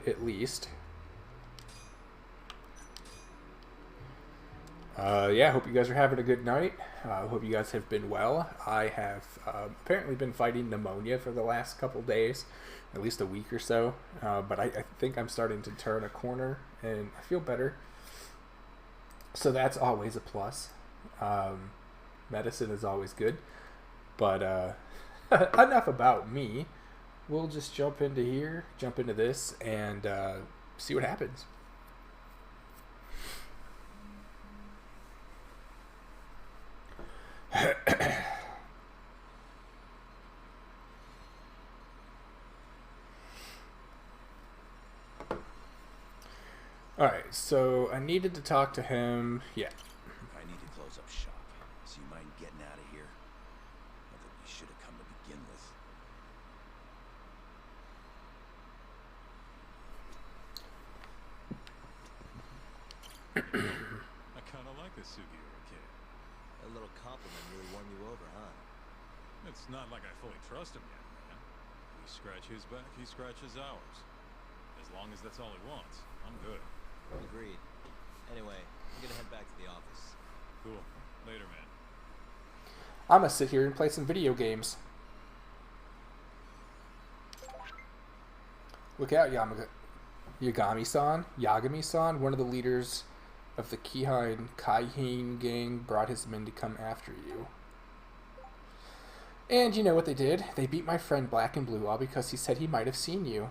at least. Yeah, hope you guys are having a good night. Hope you guys have been well. I have apparently been fighting pneumonia for the last couple days, at least a week or so. But I think I'm starting to turn a corner, and I feel better. So that's always a plus. Medicine is always good. But enough about me. We'll just jump into this, and see what happens. Alright, so I needed to talk to him. Yeah. I need to close up shop. So you mind getting out of here? Not that we should have come to begin with. I kind of like the Sugiura kid. A little compliment really won you over, huh? It's not like I fully trust him yet, man. We scratch his back, he scratches ours. As long as that's all he wants, I'm good. Agreed. Anyway, I'm gonna head back to the office. Cool. Later, man. I'm gonna sit here and play some video games. Look out, Yagami-san, one of the leaders of the Kaihin gang, brought his men to come after you. And you know what they did? They beat my friend Black and Blue all because he said he might have seen you.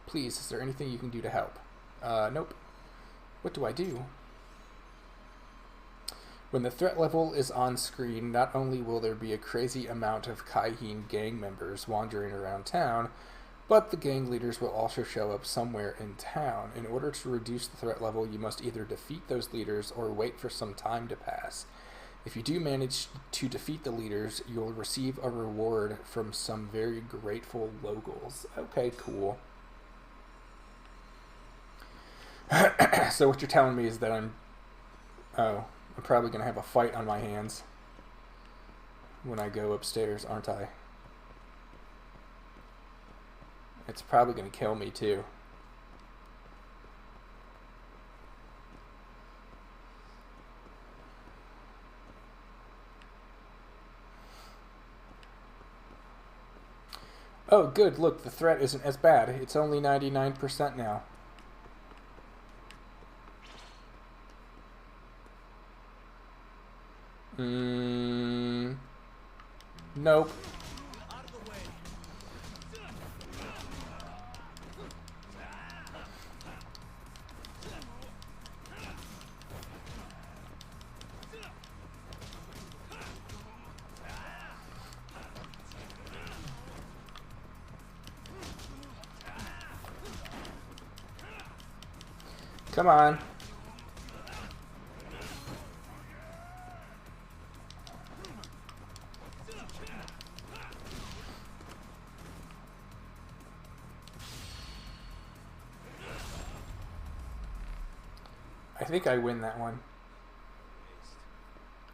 Please, is there anything you can do to help? Nope. What do I do? When the threat level is on screen, not only will there be a crazy amount of Kaihin gang members wandering around town, but the gang leaders will also show up somewhere in town. In order to reduce the threat level, you must either defeat those leaders or wait for some time to pass. If you do manage to defeat the leaders, you'll receive a reward from some very grateful locals. Okay, cool. So what you're telling me is that I'm probably going to have a fight on my hands when I go upstairs, aren't I? It's probably going to kill me, too. Oh, good. Look, the threat isn't as bad. It's only 99% now. Nope. Come on. I think I win that one.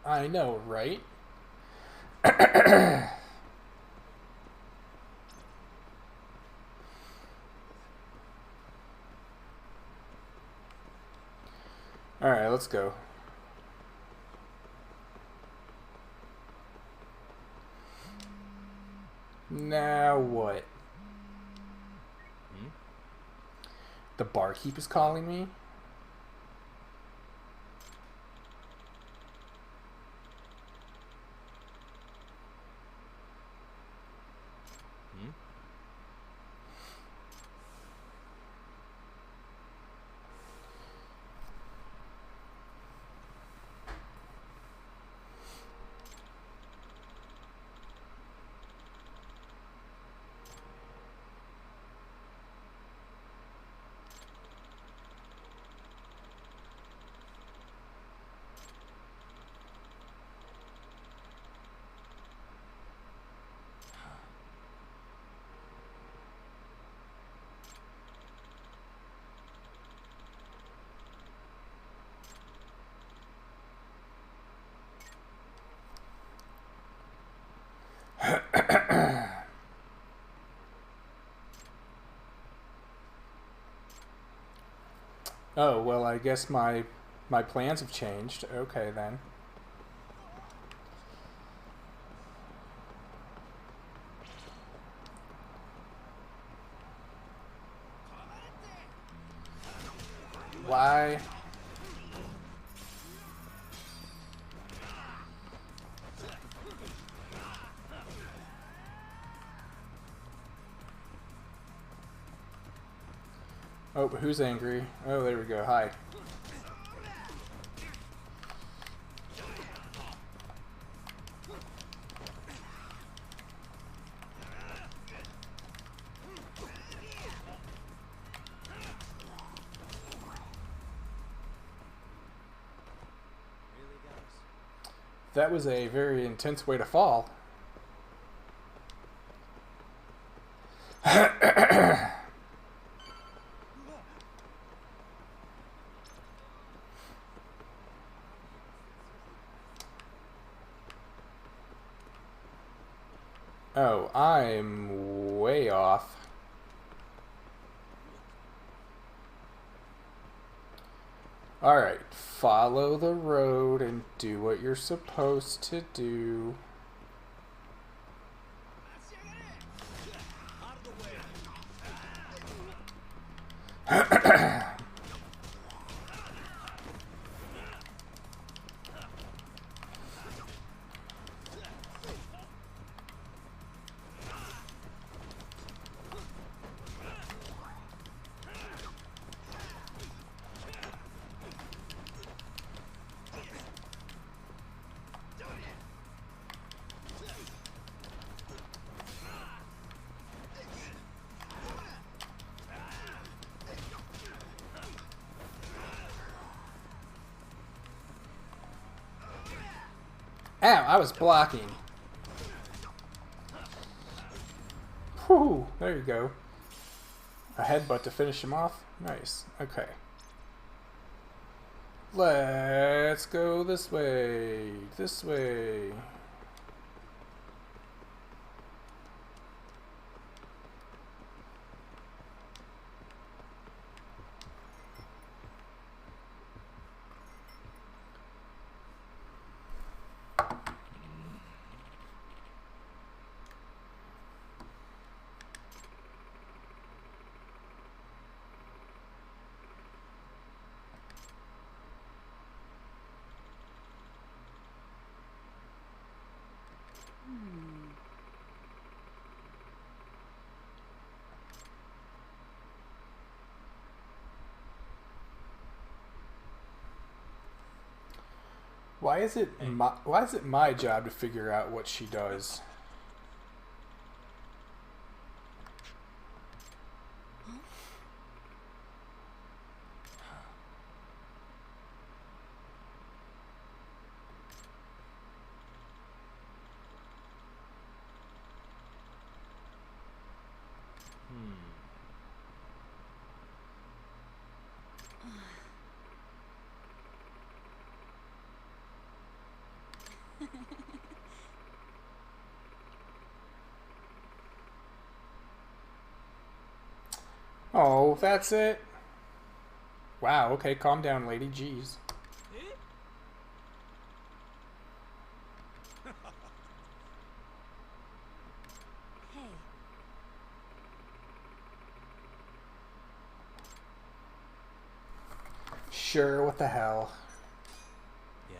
I know, right? Alright, let's go. Now what? The barkeep is calling me? Oh, well, I guess my plans have changed. Okay, then. Why? Oh, who's angry? Oh, there we go. Hi. Really, guys? That was a very intense way to fall. Oh, I'm way off. Alright, follow the road and do what you're supposed to do. Ow, I was blocking. Whew, there you go. A headbutt to finish him off. Nice. Okay. Let's go this way. This way. Why is it my job to figure out what she does? Oh, that's it? Wow, okay, calm down, lady. Jeez. Hey. Sure, what the hell? Yeah.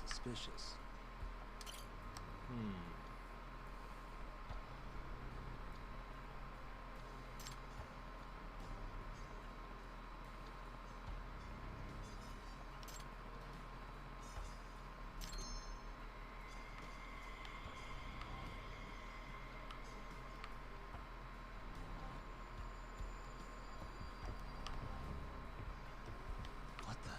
Suspicious. What the?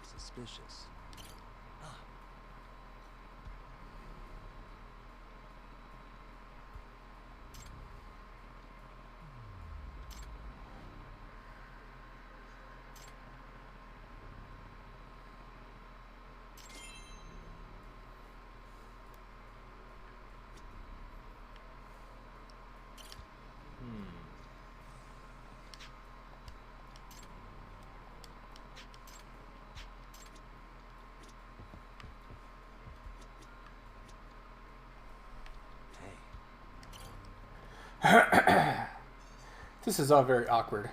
Suspicious. This is all very awkward.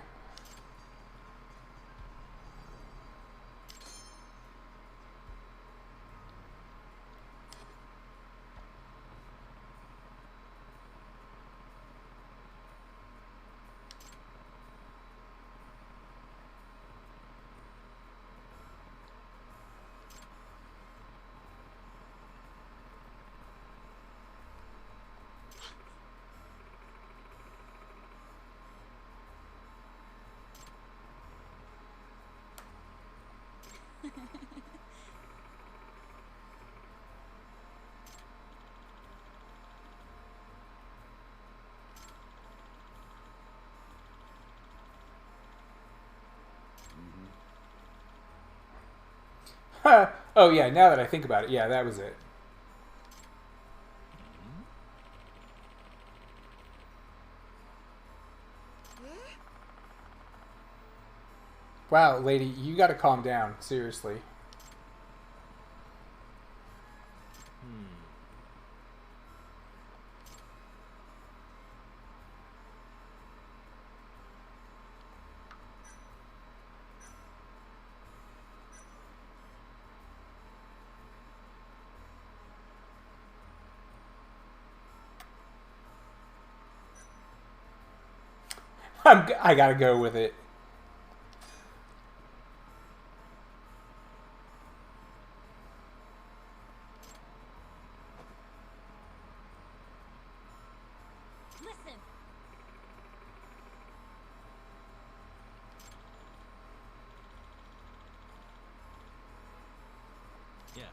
Oh yeah, now that I think about it, yeah, that was it. Wow, lady, you gotta calm down, seriously. I gotta go with it. Listen. Yeah.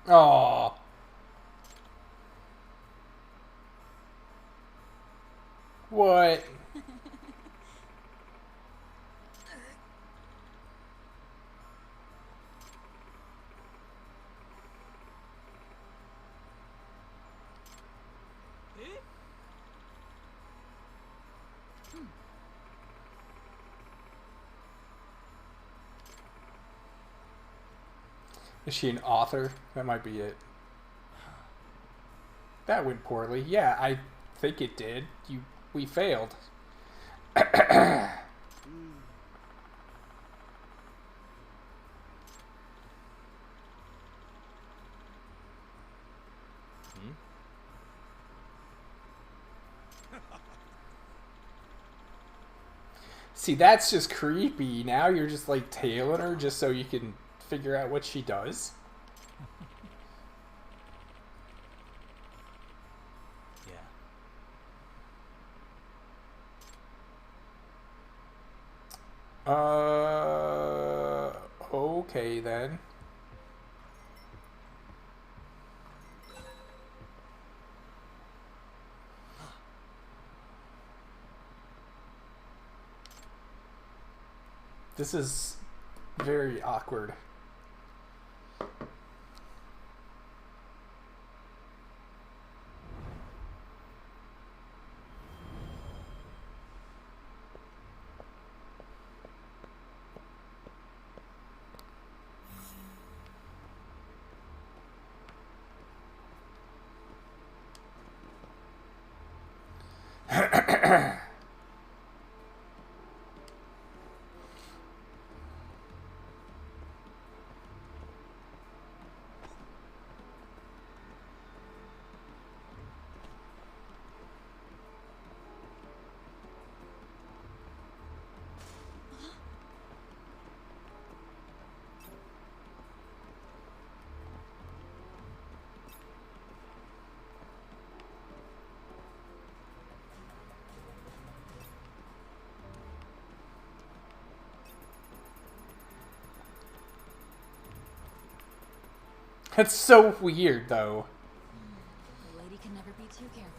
Aww. What? Is she an author? That might be it. That went poorly. Yeah, I think it did. We failed. See, that's just creepy. Now you're just like tailing her just so you can figure out what she does. Okay then. This is very awkward. That's so weird, though. The lady can never be too careful.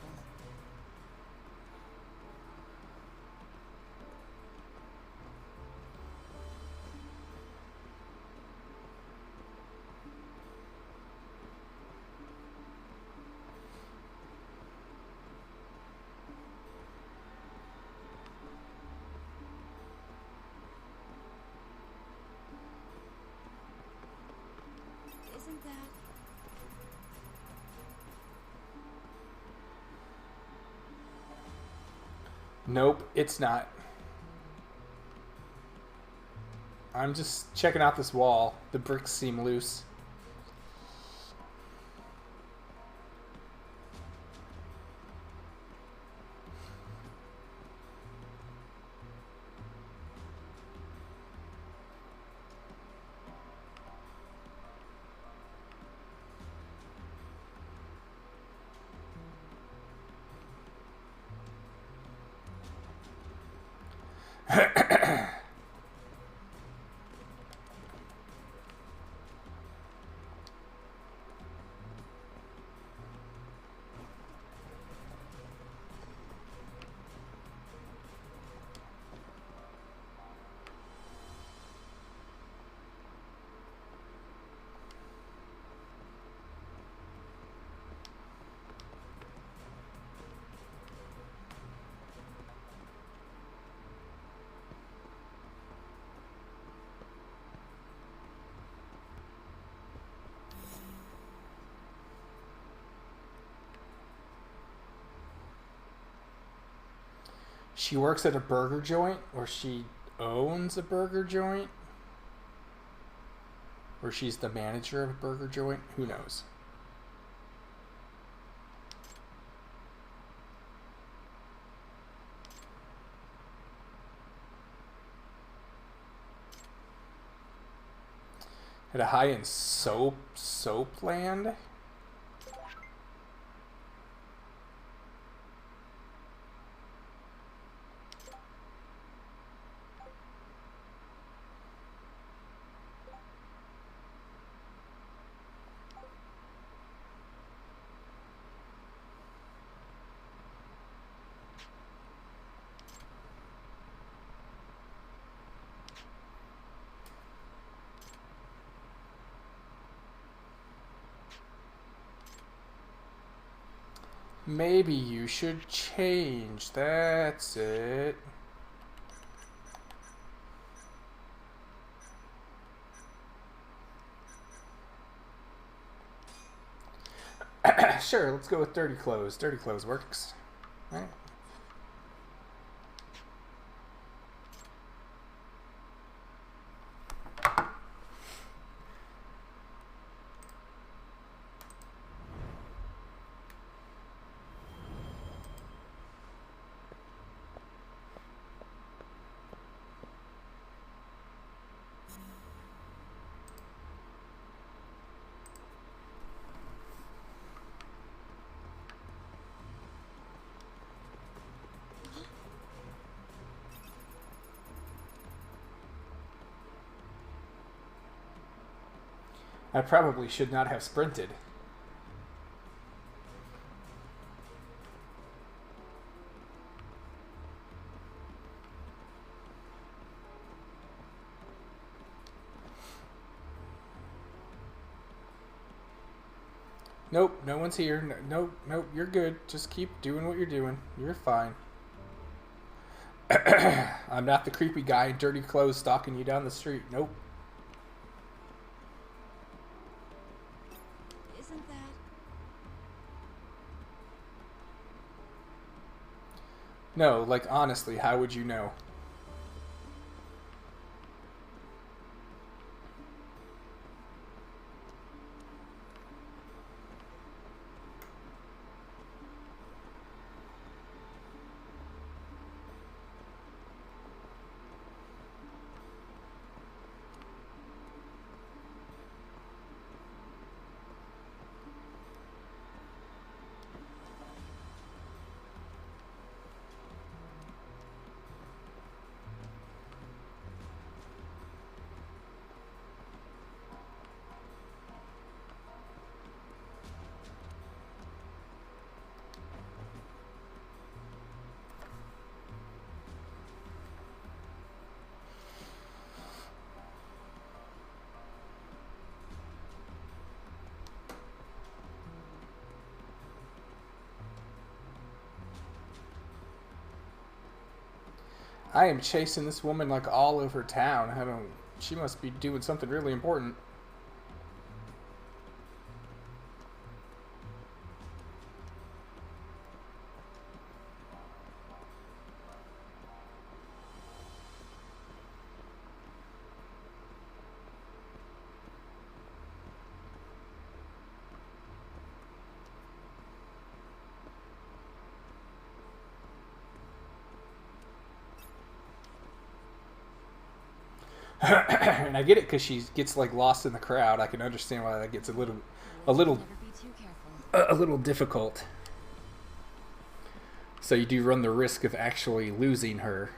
Isn't that... Nope, it's not. I'm just checking out this wall. The bricks seem loose. She works at a burger joint, or she owns a burger joint, or she's the manager of a burger joint. Who knows? At a high-end soap land. Maybe you should change. That's it. Sure, let's go with dirty clothes. Dirty clothes works. All right. I probably should not have sprinted. Nope, no one's here. Nope, nope, you're good. Just keep doing what you're doing. You're fine. I'm not the creepy guy in dirty clothes stalking you down the street. Nope. Isn't that... No, like honestly, how would you know? I am chasing this woman like all over town. I don't. She must be doing something really important. And I get it because she gets like lost in the crowd. I can understand why that gets a little Never be too careful. a little difficult. So you do run the risk of actually losing her.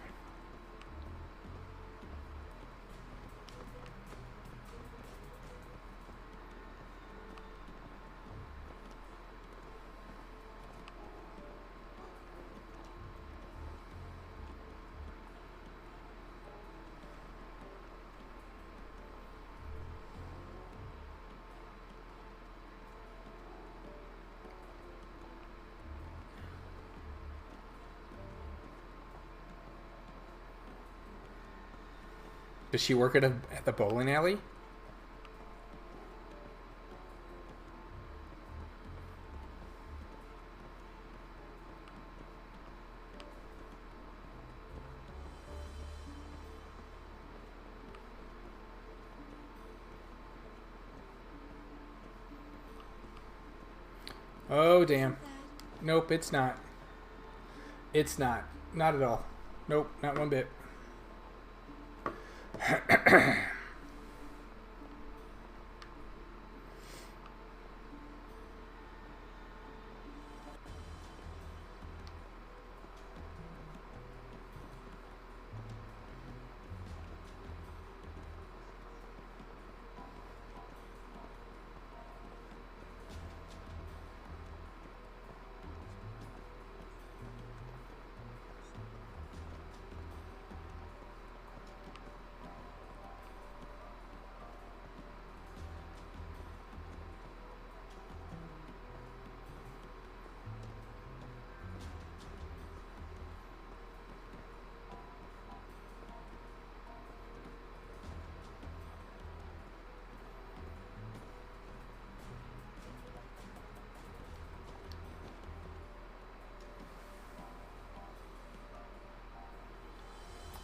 Does she work at the bowling alley? Oh, damn. Nope, it's not. It's not. Not at all. Nope, not one bit.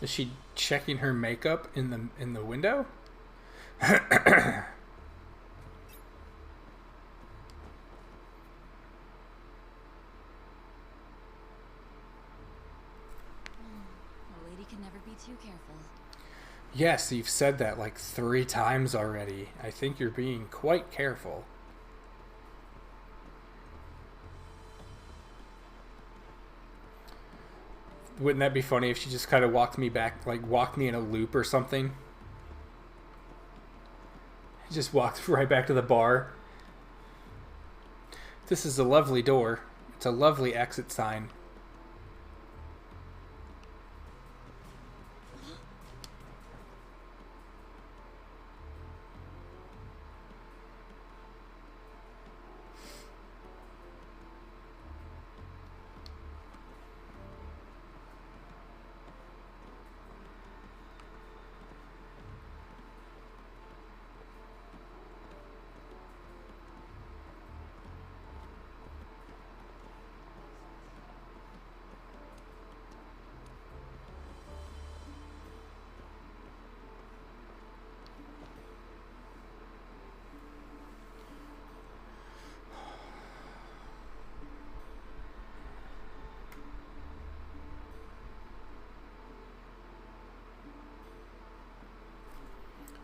Is she checking her makeup in the window? A lady can never be too careful. Yes, you've said that like 3 times already. I think you're being quite careful. Wouldn't that be funny if she just kind of walked me back, like walked me in a loop or something? He just walked right back to the bar. This is a lovely door. It's a lovely exit sign.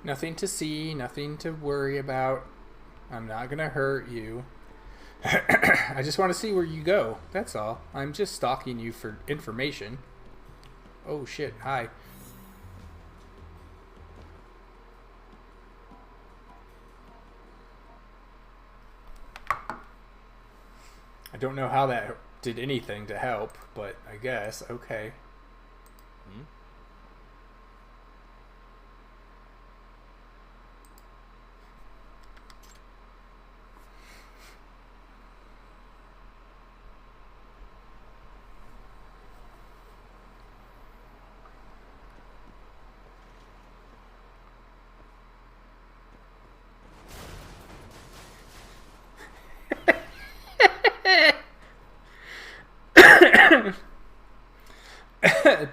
Nothing to see, nothing to worry about. I'm not gonna hurt you. I just want to see where you go. That's all. I'm just stalking you for information. Oh shit, hi. I don't know how that did anything to help, but I guess. Okay. Hmm?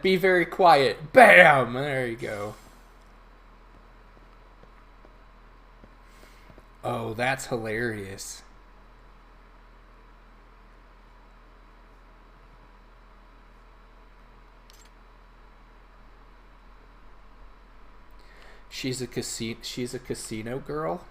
Be very quiet. Bam! There you go. Oh, that's hilarious. She's a casino girl.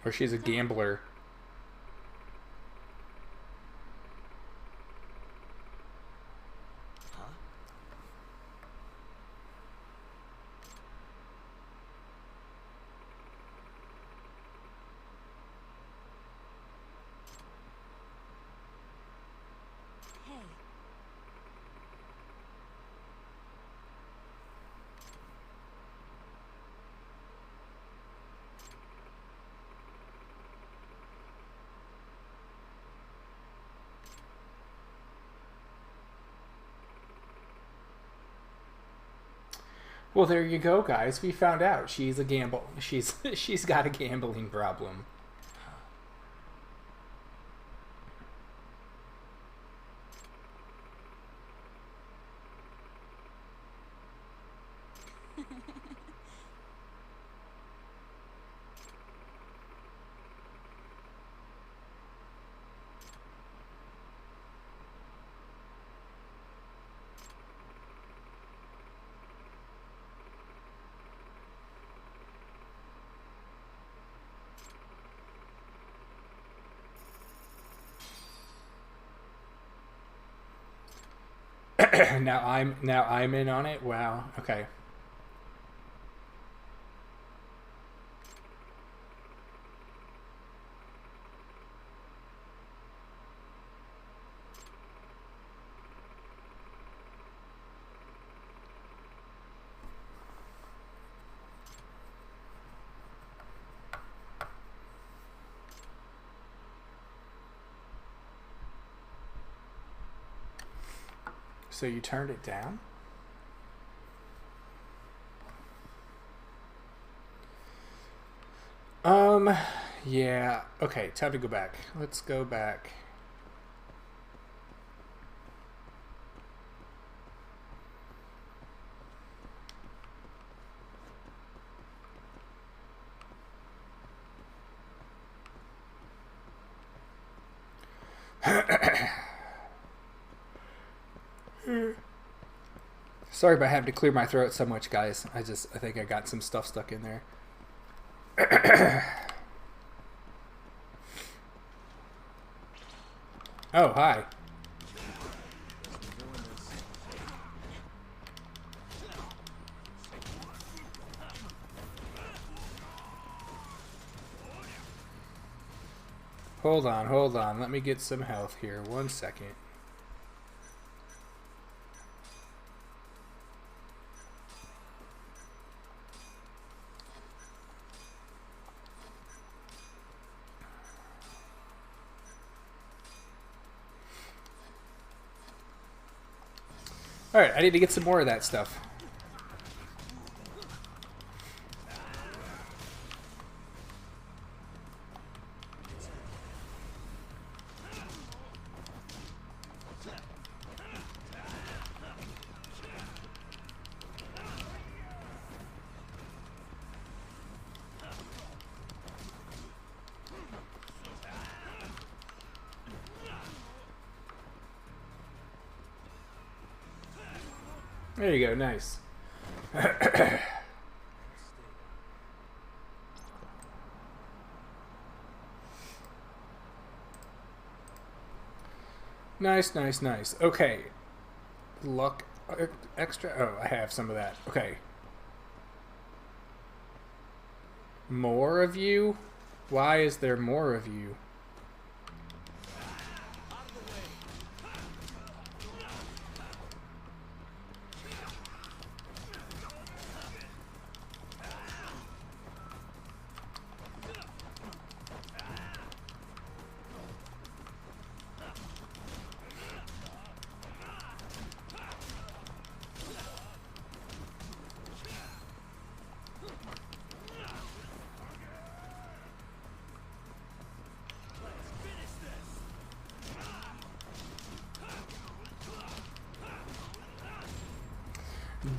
Or she's a gambler. Huh? Hey, Well, there you go, guys. We found out she's a she's got a gambling problem. now I'm in on it. Wow. Okay. So you turned it down? Yeah. Okay, time to go back. Let's go back. Sorry about having to clear my throat so much, guys. I think I got some stuff stuck in there. Oh, hi. Hold on. Let me get some health here. 1 second. Alright, I need to get some more of that stuff. There you go, nice. Nice. Okay. Luck extra. Oh, I have some of that. Okay. More of you? Why is there more of you?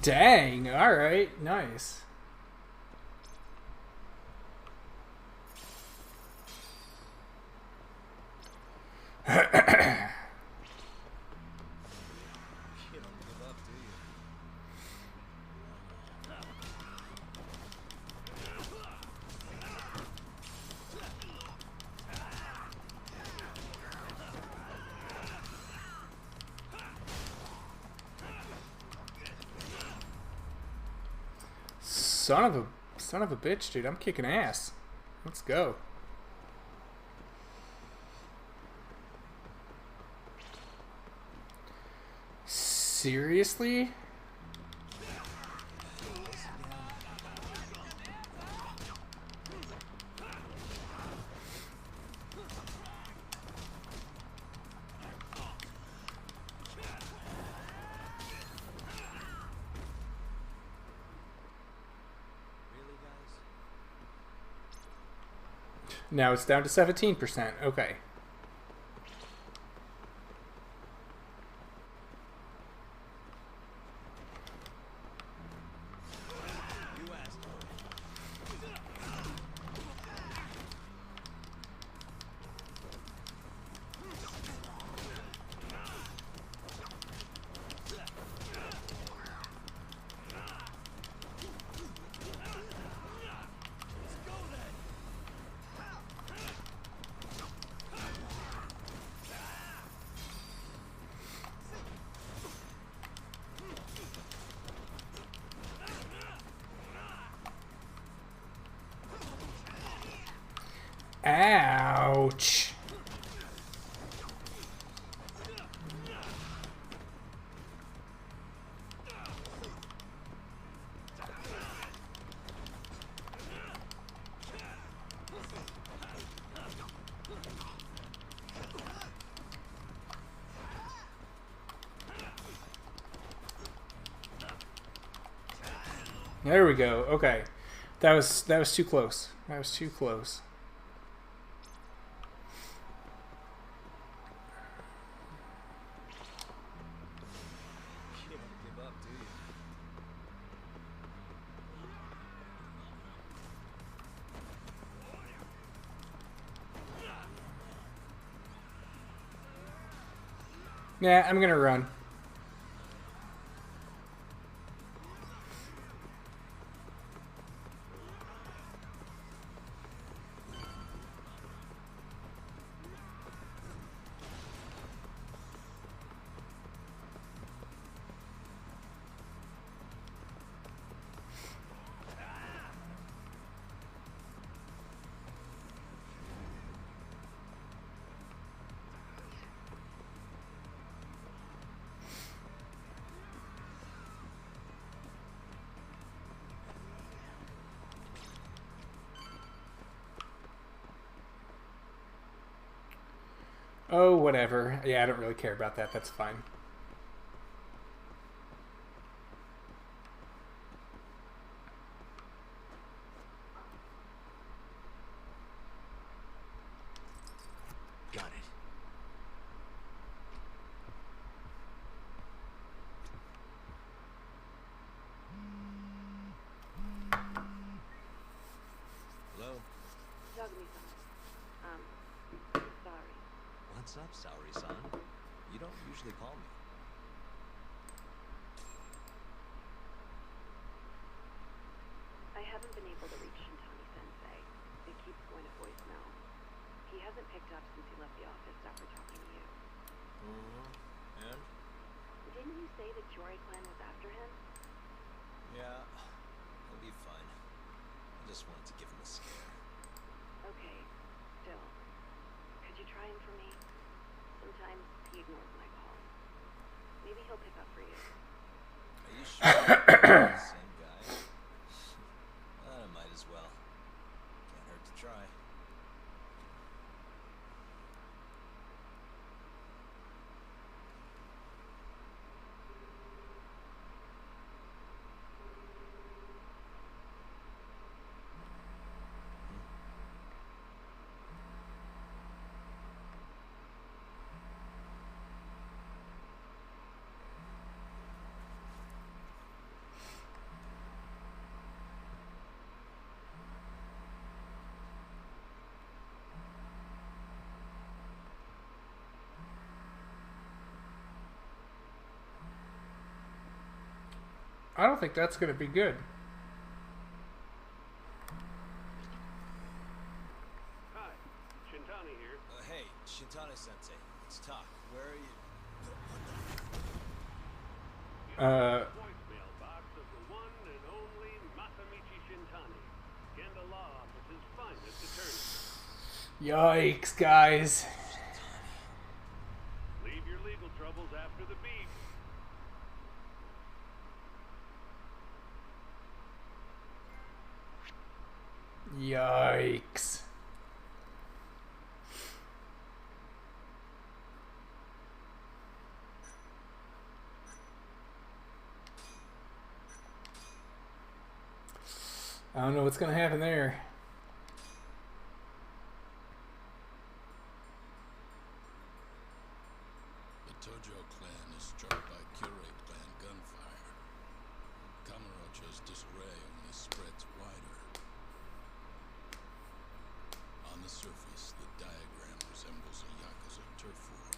Dang, alright, nice. You don't give up, do you? Son of a bitch, dude. I'm kicking ass. Let's go. Seriously? Really, guys? Now it's down to 17%. Okay. You asked for it. Ouch. There we go. Okay. That was too close. That was too close. You don't give up, do you? Nah, I'm gonna run. Oh, whatever. Yeah, I don't really care about that. That's fine. Got it. Hello? Dogmy-san. Sorry. What's up, Saori-san? You don't usually call me. I haven't been able to reach Shintani-sensei. It keeps going to voicemail. He hasn't picked up since he left the office after talking to you. And? Didn't you say the Jory clan was after him? Yeah, he'll be fine. I just wanted to give him a scare. Okay, still. Could you try him for me? Sometimes he ignores my calls. Maybe he'll pick up for you. Are you sure you're the same guy? I might as well. Can't hurt to try. I don't think that's gonna be good. Hi, Shintani here. Hey, Shintani-sensei. Let's talk. Where are you? Voicemail box of the one and only Masamichi Shintani, Genda Law Office's finest attorney. Yikes, guys. Leave your legal troubles after the beep. Yikes. I don't know what's gonna happen there. The Tojo clan is struck by Kyorei clan gunfire. Kamurocho's disarray only spreads wider. On the surface, the diagram resembles a Yakuza turf war.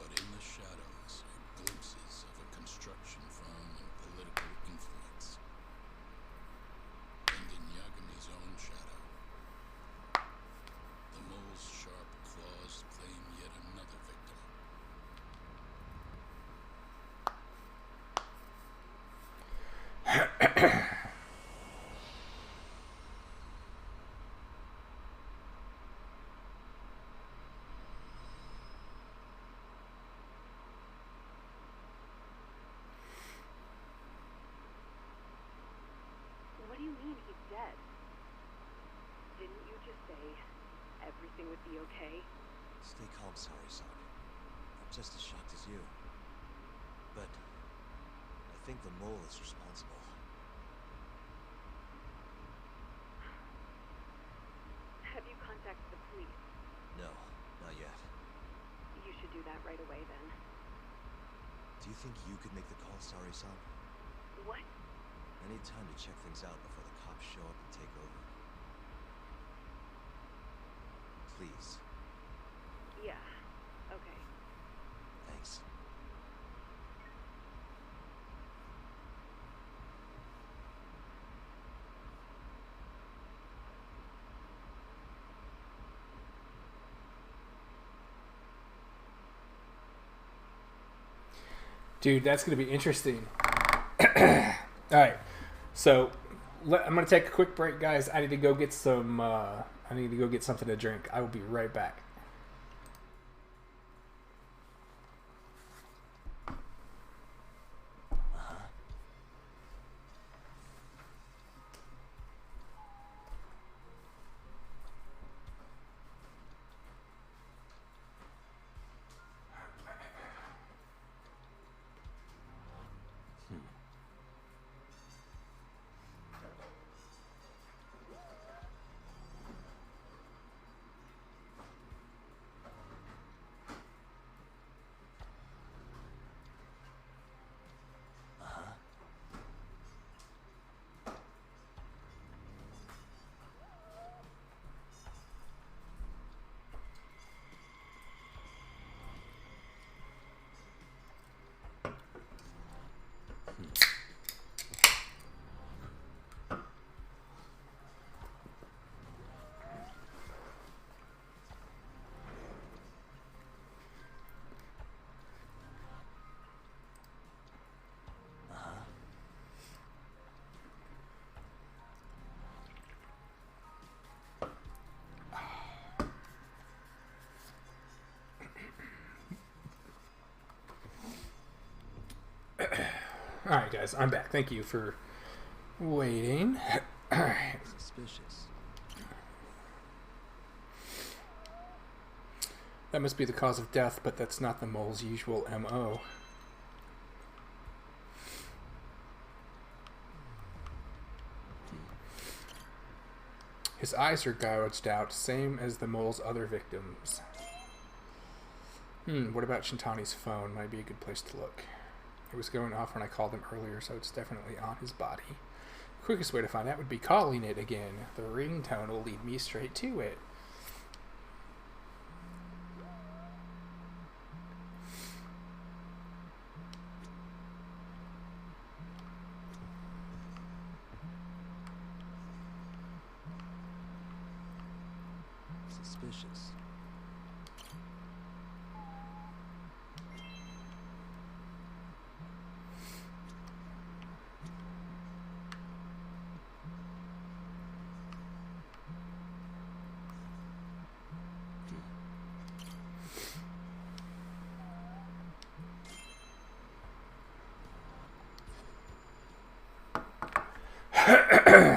But in the shadows are glimpses of a construction firm and political influence. And in Yagami's own shadow, the mole's sharp claws claim yet another victim. What do you mean he's dead? Didn't you just say everything would be okay? Stay calm, Saori-san. I'm just as shocked as you. But I think the mole is responsible. Have you contacted the police? No, not yet. You should do that right away then. Do you think you could make the call, Saori-san? What? I need time to check things out before the cops show up and take over. Please. Yeah, suspicious. Dude, that's going to be interesting. All right. So, I'm going to take a quick break, guys. I need to go get some I need to go get something to drink. I will be right back. All right, guys, I'm back. Thank you for waiting. All right. Suspicious. That must be the cause of death, but that's not the mole's usual MO. His eyes are gouged out, same as the mole's other victims. What about Shintani's phone? Might be a good place to look. It was going off when I called him earlier, so it's definitely on his body. The quickest way to find out would be calling it again. The ringtone will lead me straight to it. Suspicious.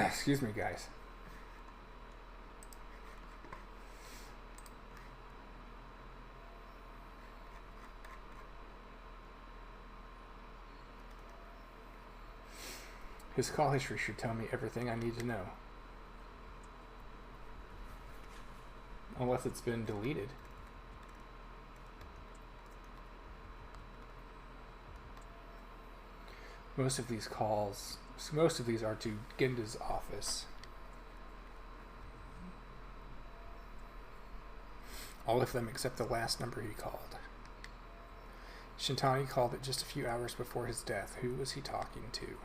Excuse me, guys. His call history should tell me everything I need to know. Unless it's been deleted. Most of these are to Genda's office. All of them except the last number he called. Shintani called it just a few hours before his death. Who was he talking to?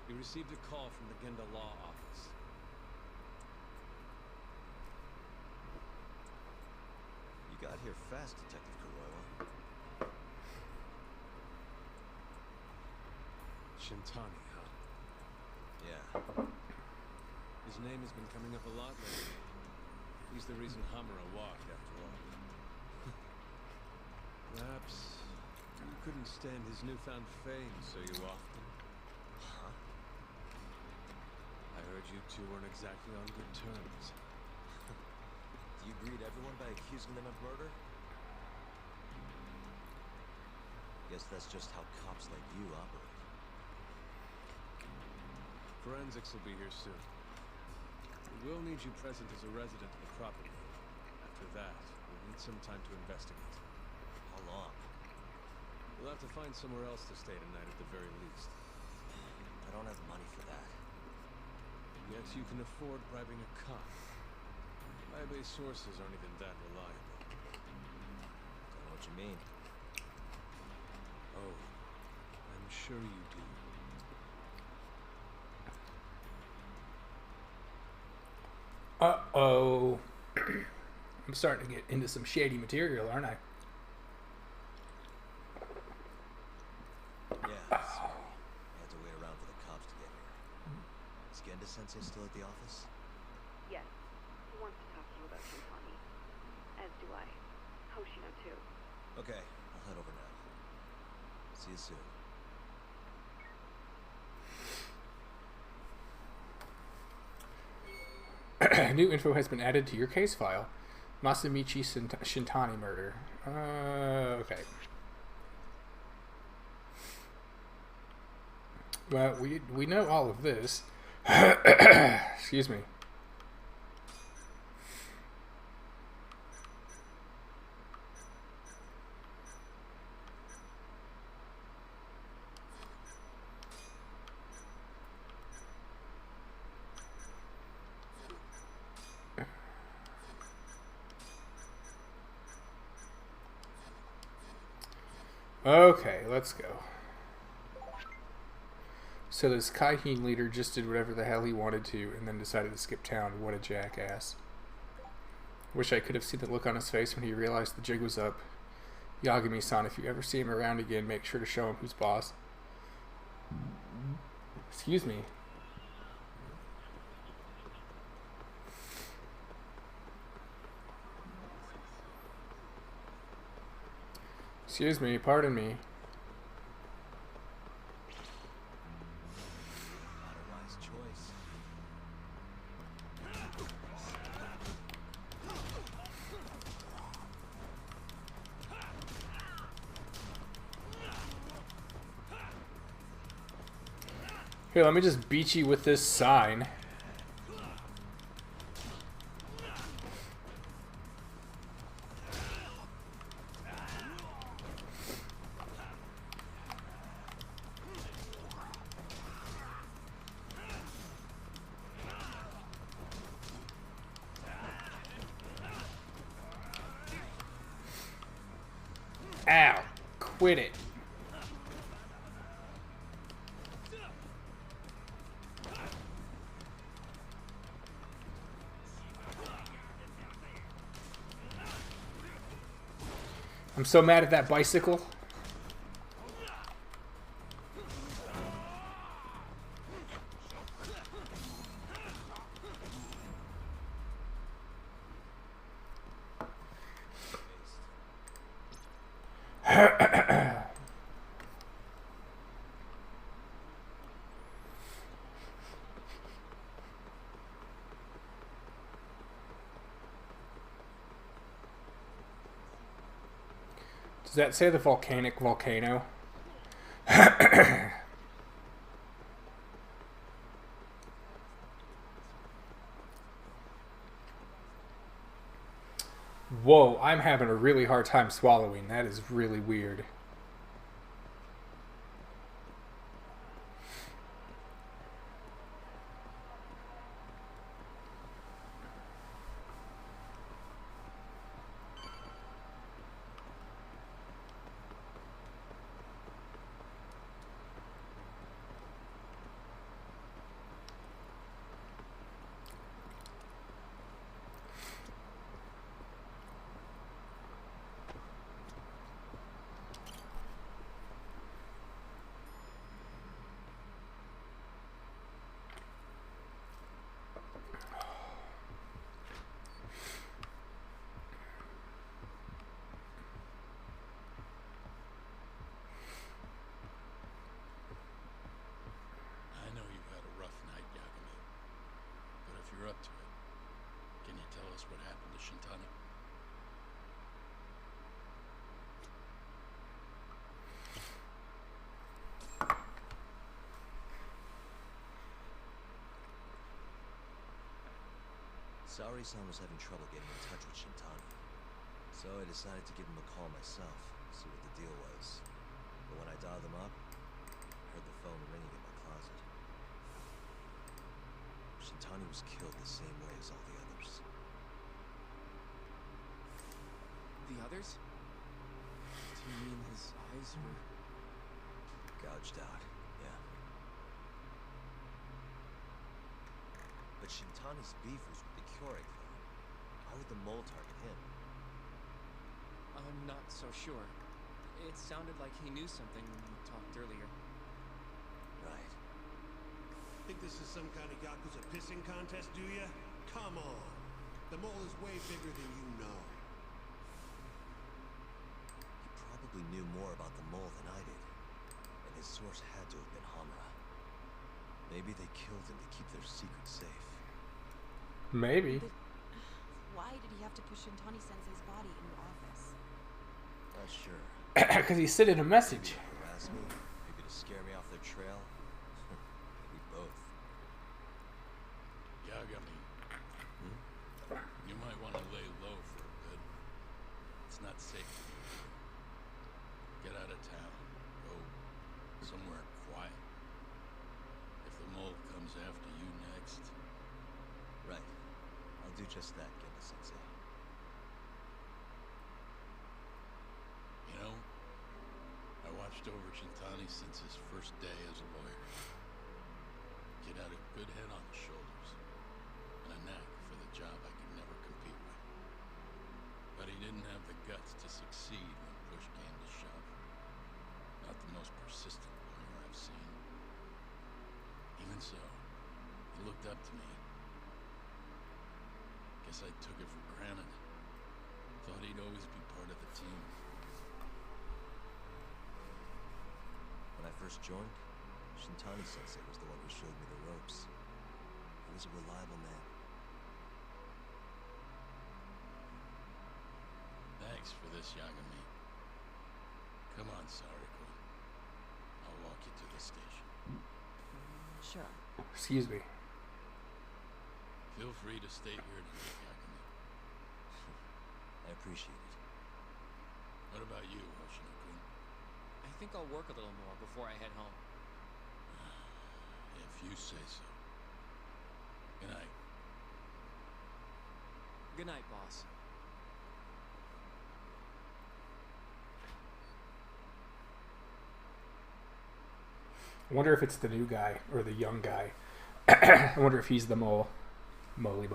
We received a call from the Genda Law Office. You got here fast, Detective Cruella. Shintani, huh? Yeah. His name has been coming up a lot lately. He's the reason Hamura walked, after all. Perhaps you couldn't stand his newfound fame, so you often. Huh? I heard you two weren't exactly on good terms. Do you greet everyone by accusing them of murder? Guess that's just how cops like you operate. Forensics will be here soon. We will need you present as a resident of the property. after that, we'll need some time to investigate. How long? We'll have to find somewhere else to stay tonight at the very least. I don't have money for that. Yet you can afford bribing a cop. Fire-based sources aren't even that reliable. Don't know what you mean. Oh, I'm sure you do. Uh-oh. I'm starting to get into some shady material, aren't I? Yeah, sorry. I had to wait around for the cops to get here. Is Genda-sensei still at the office? Yes, he wants to talk to you about Shintani. As do I. Hoshino too. Okay, I'll head over now. See you soon. New info has been added to your case file. Masamichi Shintani murder. Okay. Well, we know all of this. Excuse me. Okay, let's go. So this Kaiheen leader just did whatever the hell he wanted to and then decided to skip town. What a jackass. Wish I could have seen the look on his face when he realized the jig was up. Yagami-san, if you ever see him around again, make sure to show him who's boss. Excuse me. Excuse me, pardon me. Not a wise choice. Here, let me just beat you with this sign. Ow! Quit it. I'm so mad at that bicycle. Does that say the volcanic volcano? Whoa, I'm having a really hard time swallowing. That is really weird. Saori-san was having trouble getting in touch with Shintani. So I decided to give him a call myself, see what the deal was. But when I dialed him up, I heard the phone ringing in my closet. Shintani was killed the same way as all the others. The others? Do you mean his eyes were... Gouged out, yeah. But Shintani's beef was with the Kyorei clan. Why would the mole target him? I'm not so sure. It sounded like he knew something when we talked earlier. Right. Think this is some kind of Yakuza pissing contest, do ya? Come on. The mole is way bigger than you know. He probably knew more about the mole than I did. And his source had to have been Hamura. Maybe they killed him to keep their secret safe. Maybe. But why did he have to push Shintani-sensei's body in your office? Not sure. Because he sent in a message. Maybe to harass me, maybe to scare me off their trail. Maybe both. Yagami, you might want to lay low for a bit. It's not safe for you. Get out of town. Go somewhere quiet. If the mole comes after you next... Right. I'll do just that, Genda-sensei. You know, I watched over Shintani since his first day as a lawyer. Kid had a good head on his shoulders, and a knack for the job I could never compete with. But he didn't have the guts to succeed when push came to shove. Not the most persistent lawyer I've seen. Even so, he looked up to me. Guess I took it for granted. Thought he'd always be part of the team. When I first joined, Shintani-sensei was the one who showed me the ropes. He was a reliable man. Thanks for this, Yagami. Come on, Sariko. I'll walk you to the station. Sure. Excuse me. Feel free to stay here tonight, Yagami. I appreciate it. What about you, Hoshino-kun? I think I'll work a little more before I head home. If you say so. Good night. Good night, boss. I wonder if it's the new guy or the young guy. I wonder if he's the mole. Moly.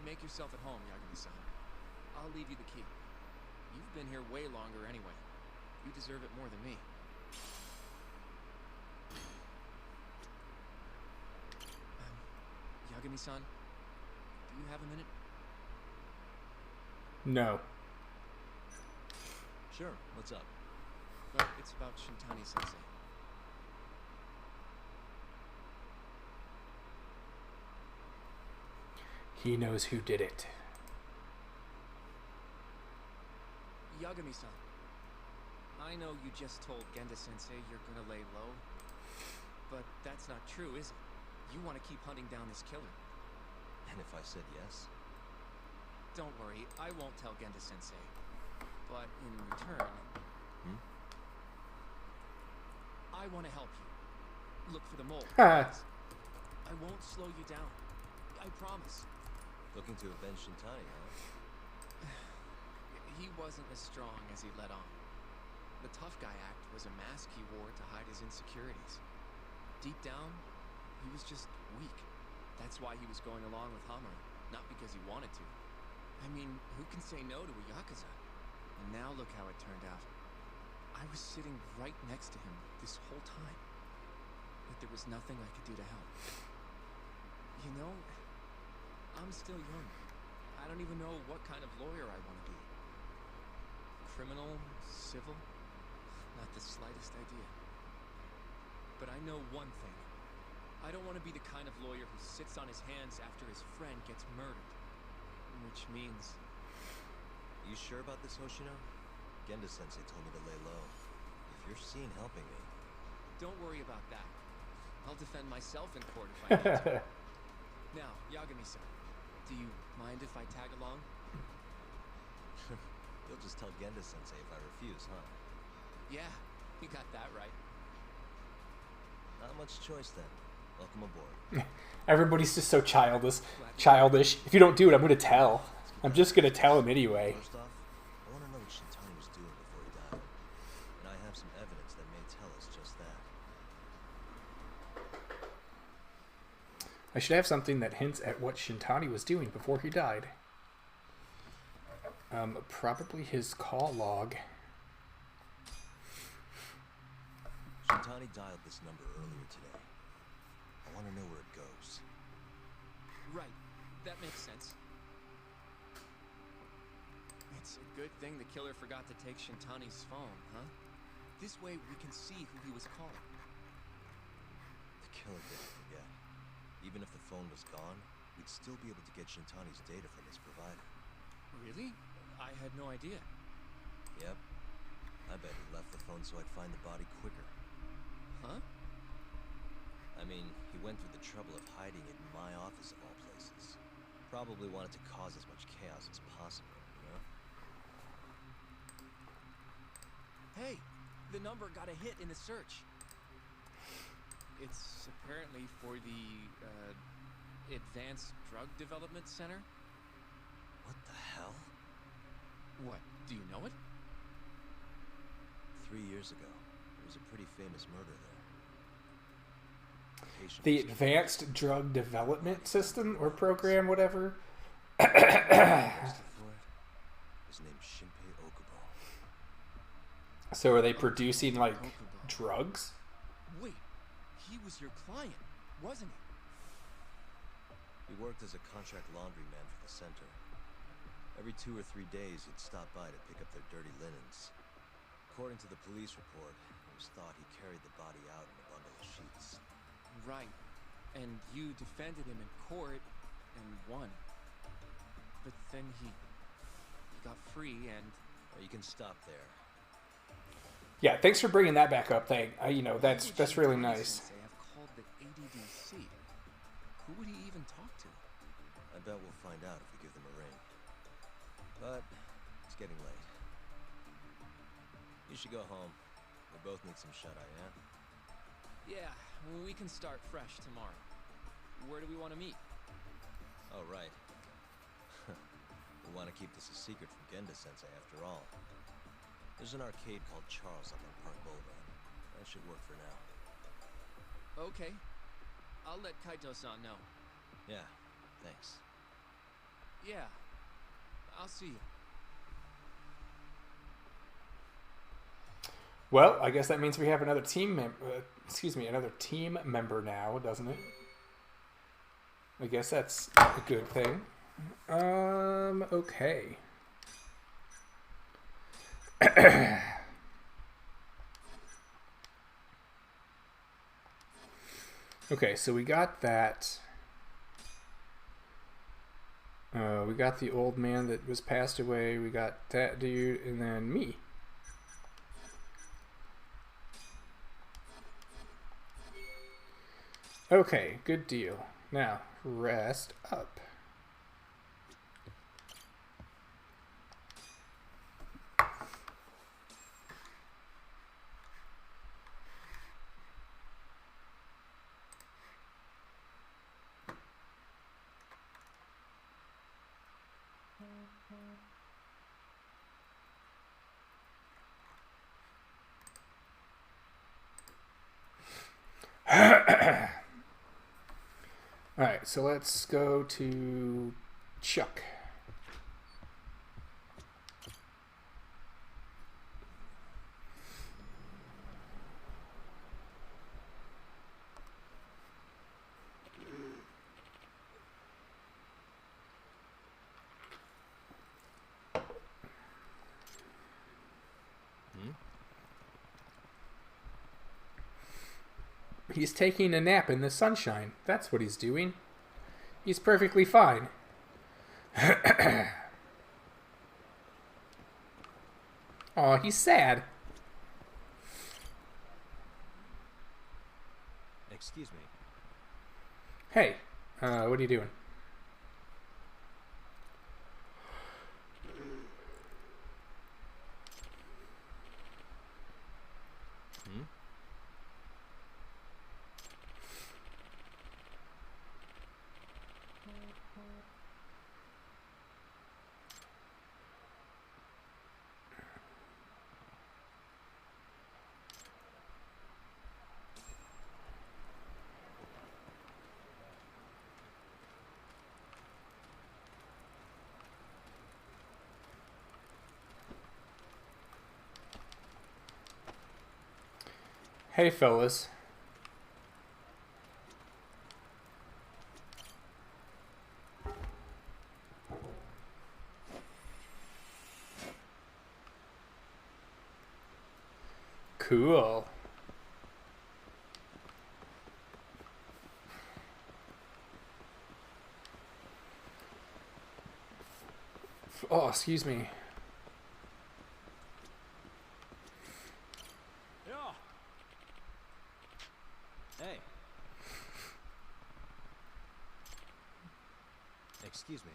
Make yourself at home, Yagami-san. I'll leave you the key. You've been here way longer anyway. You deserve it more than me. Yagami-san, do you have a minute? No. Sure, what's up? Well, it's about Shintani-sensei. He knows who did it. Yagami-san, I know you just told Genda-sensei you're gonna lay low, but that's not true, is it? You want to keep hunting down this killer. And if I said yes? Don't worry, I won't tell Genda-sensei. But in return... I want to help you. Look for the mole. I won't slow you down. I promise. Looking to avenge Shintani, huh? He wasn't as strong as he let on. The tough guy act was a mask he wore to hide his insecurities. Deep down, he was just weak. That's why he was going along with Hamura, not because he wanted to. I mean, who can say no to a Yakuza? And now look how it turned out. I was sitting right next to him this whole time. But there was nothing I could do to help. You know, I'm still young. I don't even know what kind of lawyer I want to be. Criminal? Civil? Not the slightest idea. But I know one thing. I don't want to be the kind of lawyer who sits on his hands after his friend gets murdered. Which means... You sure about this, Hoshino? Genda-sensei told me to lay low. If you're seen helping me... Don't worry about that. I'll defend myself in court if I need to. Now, Yagami-san, do you mind if I tag along? You'll just tell Genda-sensei if I refuse, huh? Yeah, you got that right. Not much choice then. Welcome aboard. Everybody's just so childish. If you don't do it, I'm gonna tell. I'm just gonna tell him anyway. First off, I want to know what Shintani was doing before he died. And I have some evidence that may tell us just that. I should have something that hints at what Shintani was doing before he died. Probably his call log. Shintani dialed this number earlier today. I want to know where it goes. Right, that makes sense. It's a good thing the killer forgot to take Shintani's phone, huh? This way we can see who he was calling. The killer didn't forget. Even if the phone was gone, we'd still be able to get Shintani's data from his provider. Really? I had no idea. Yep. I bet he left the phone so I'd find the body quicker. Huh? I mean, he went through the trouble of hiding it in my office of all places. Probably wanted to cause as much chaos as possible, you know? Hey, the number got a hit in the search. It's apparently for the, Advanced Drug Development Center? What the hell? What, do you know it? 3 years ago, there was a pretty famous murder there. The Advanced Drug Development System or program, whatever. His name's Shinpei Okubo. So are they producing like drugs? Wait, he was your client, wasn't he? He worked as a contract laundryman for the center. Every 2 or 3 days, he'd stop by to pick up their dirty linens. According to the police report, it was thought he carried the body out in a bundle of sheets. Right. And you defended him in court and won. But then he got free and... Well, you can stop there. Yeah, thanks for bringing that back up. That's really nice. They have called the ADDC. Who would he even talk to? I bet we'll find out if we give them a ring. But it's getting late. You should go home. We both need some shut-eye, yeah? Yeah, we can start fresh tomorrow. Where do we want to meet? Oh, right. We want to keep this a secret from Genda-sensei after all. There's an arcade called Charles up on Park Boulevard. That should work for now. Okay. I'll let Kaito-san know. Yeah, thanks. Yeah. I'll see you. Well, I guess that means we have another team member now, doesn't it? I guess that's a good thing. Okay. Okay, so we got that. We got the old man that was passed away. We got that dude, and then me. Okay, good deal. Now, rest up. Alright, so let's go to Chuck. He's taking a nap in the sunshine. That's what he's doing. He's perfectly fine. Aw, he's sad. Hey, Excuse me. Hey, what are you doing? Hmm? Hey, fellas. Cool. Oh, excuse me. Yeah. Hey. Excuse me.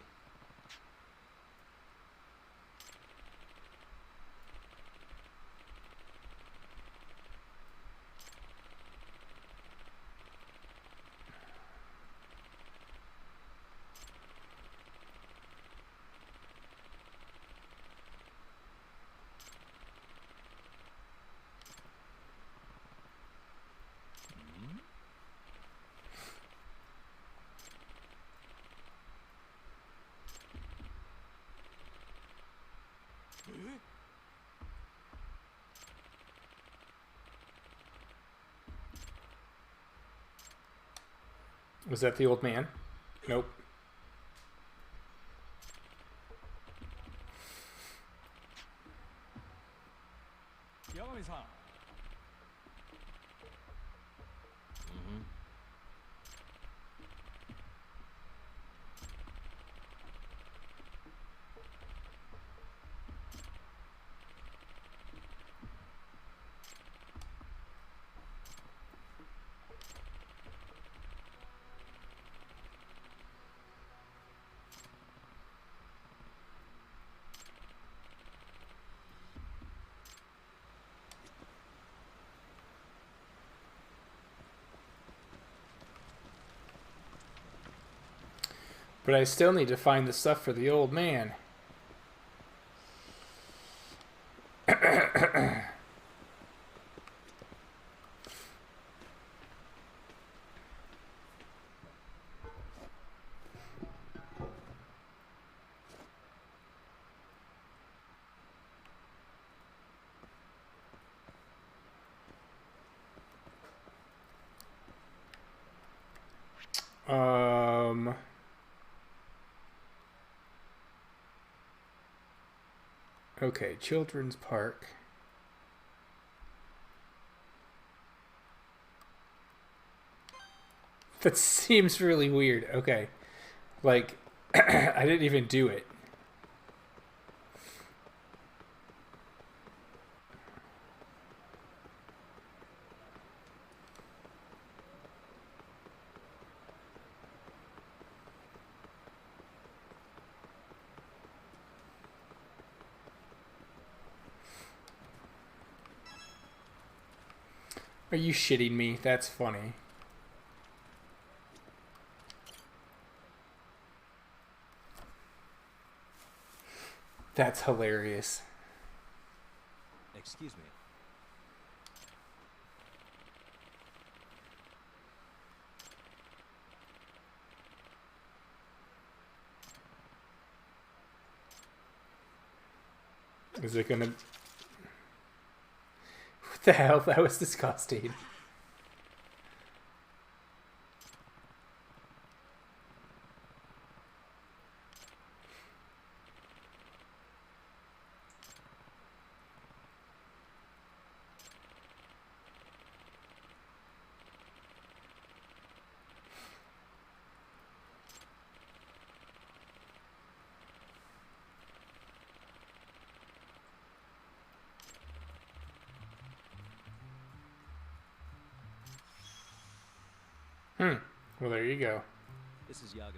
Was that the old man? Nope. But I still need to find the stuff for the old man. Okay, Children's Park. That seems really weird. Okay. Like, I didn't even do it. Are you shitting me? That's funny. That's hilarious. Excuse me. Is it gonna... What the hell? That was disgusting. Well, there you go. This is Yagami.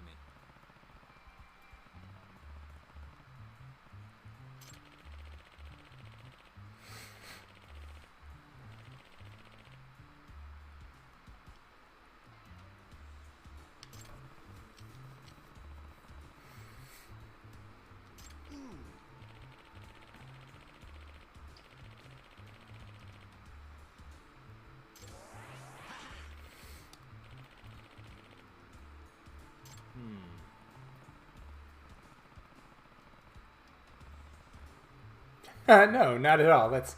No, not at all. That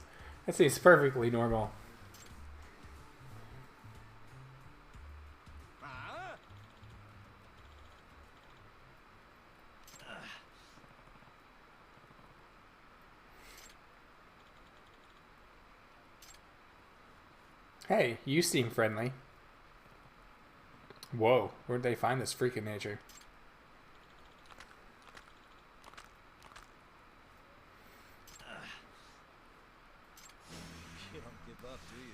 seems perfectly normal. Hey, you seem friendly. Whoa, where'd they find this freak of nature? You don't give up, do you?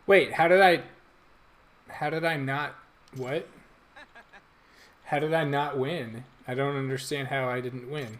Wait, how did I not, what? How did I not win? I don't understand how I didn't win.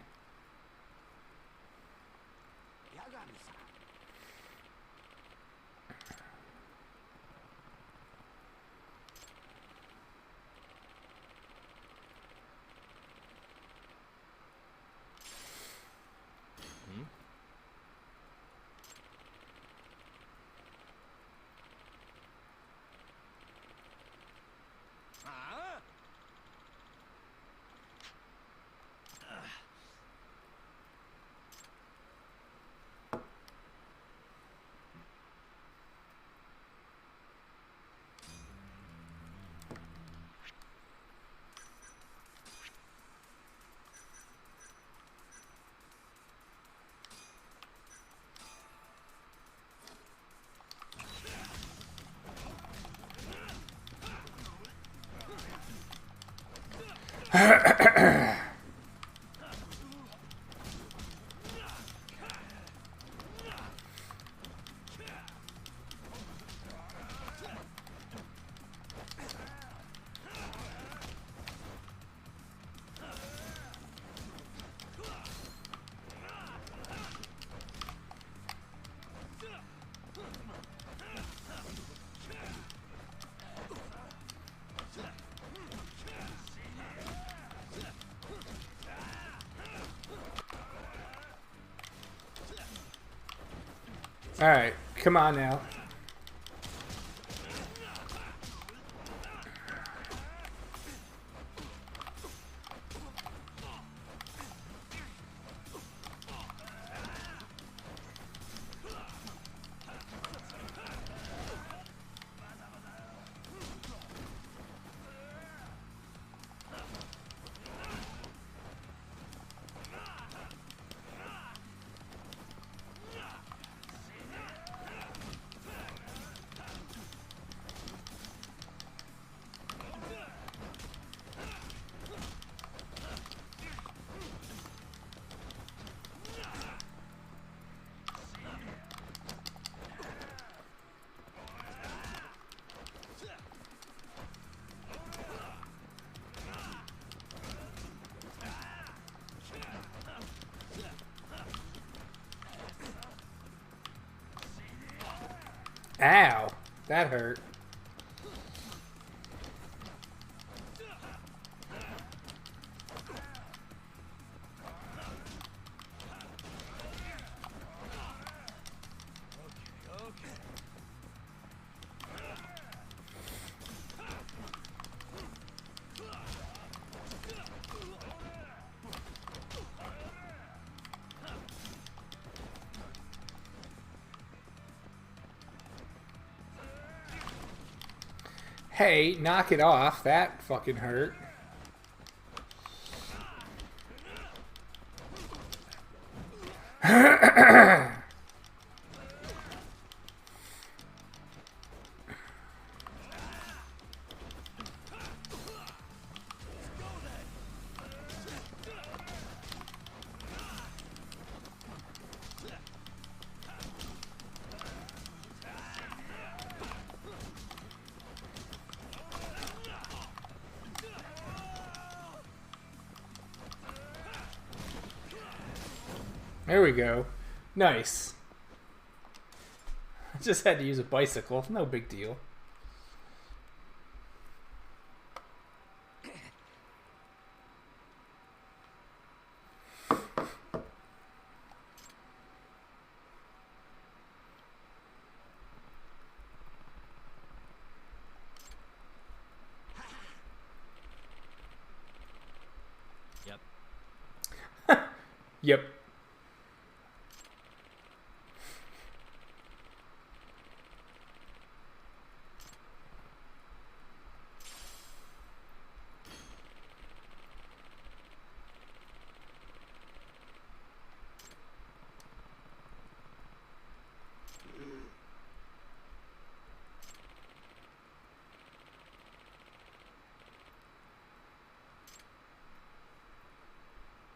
Alright, come on now. Ow, that hurt. Hey, knock it off. That fucking hurt. There we go. Nice. I just had to use a bicycle. No big deal. Yep. Yep.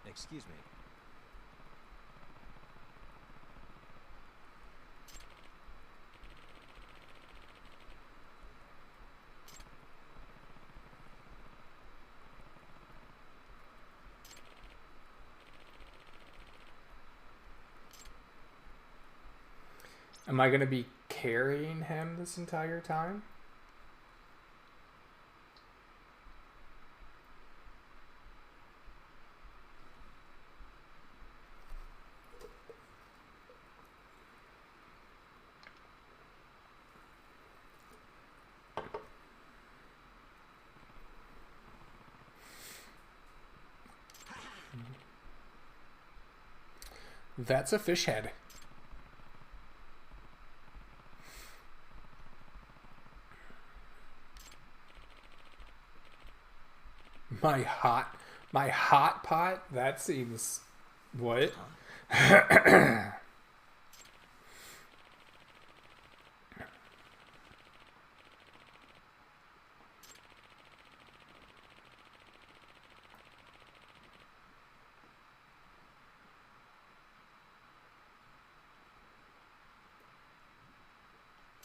Excuse me. Am I going to be carrying him this entire time? That's a fish head. My hot pot? That seems... What?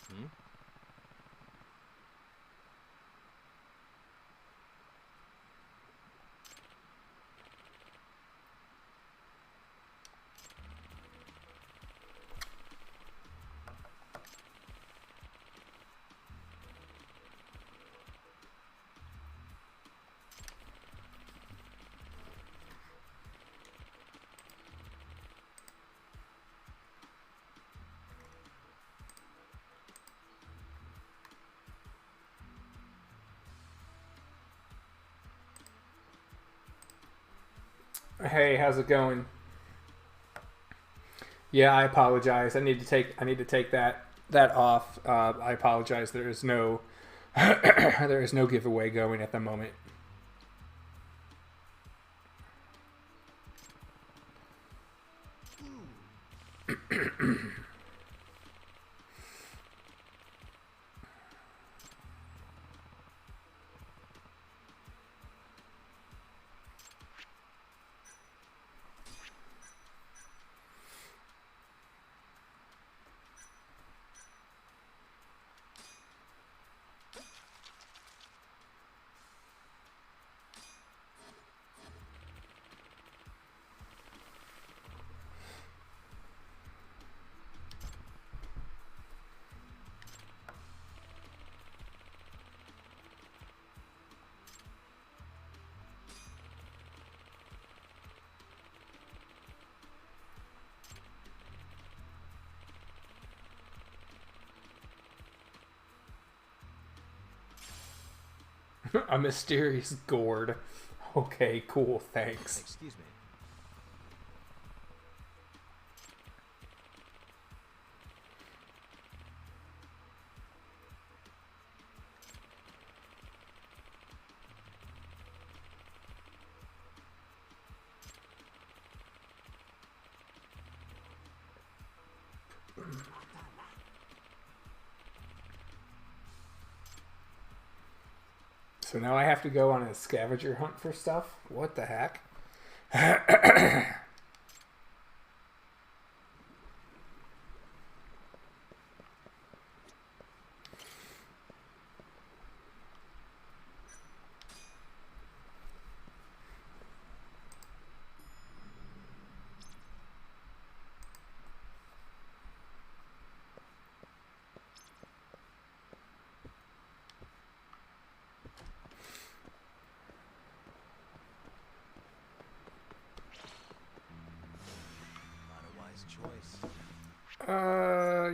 Hmm? Hey, how's it going? Yeah, I apologize. I need to take that off. I apologize. There is no there is no giveaway going at the moment. A mysterious gourd. Okay, cool, thanks. Excuse me. So now I have to go on a scavenger hunt for stuff? What the heck?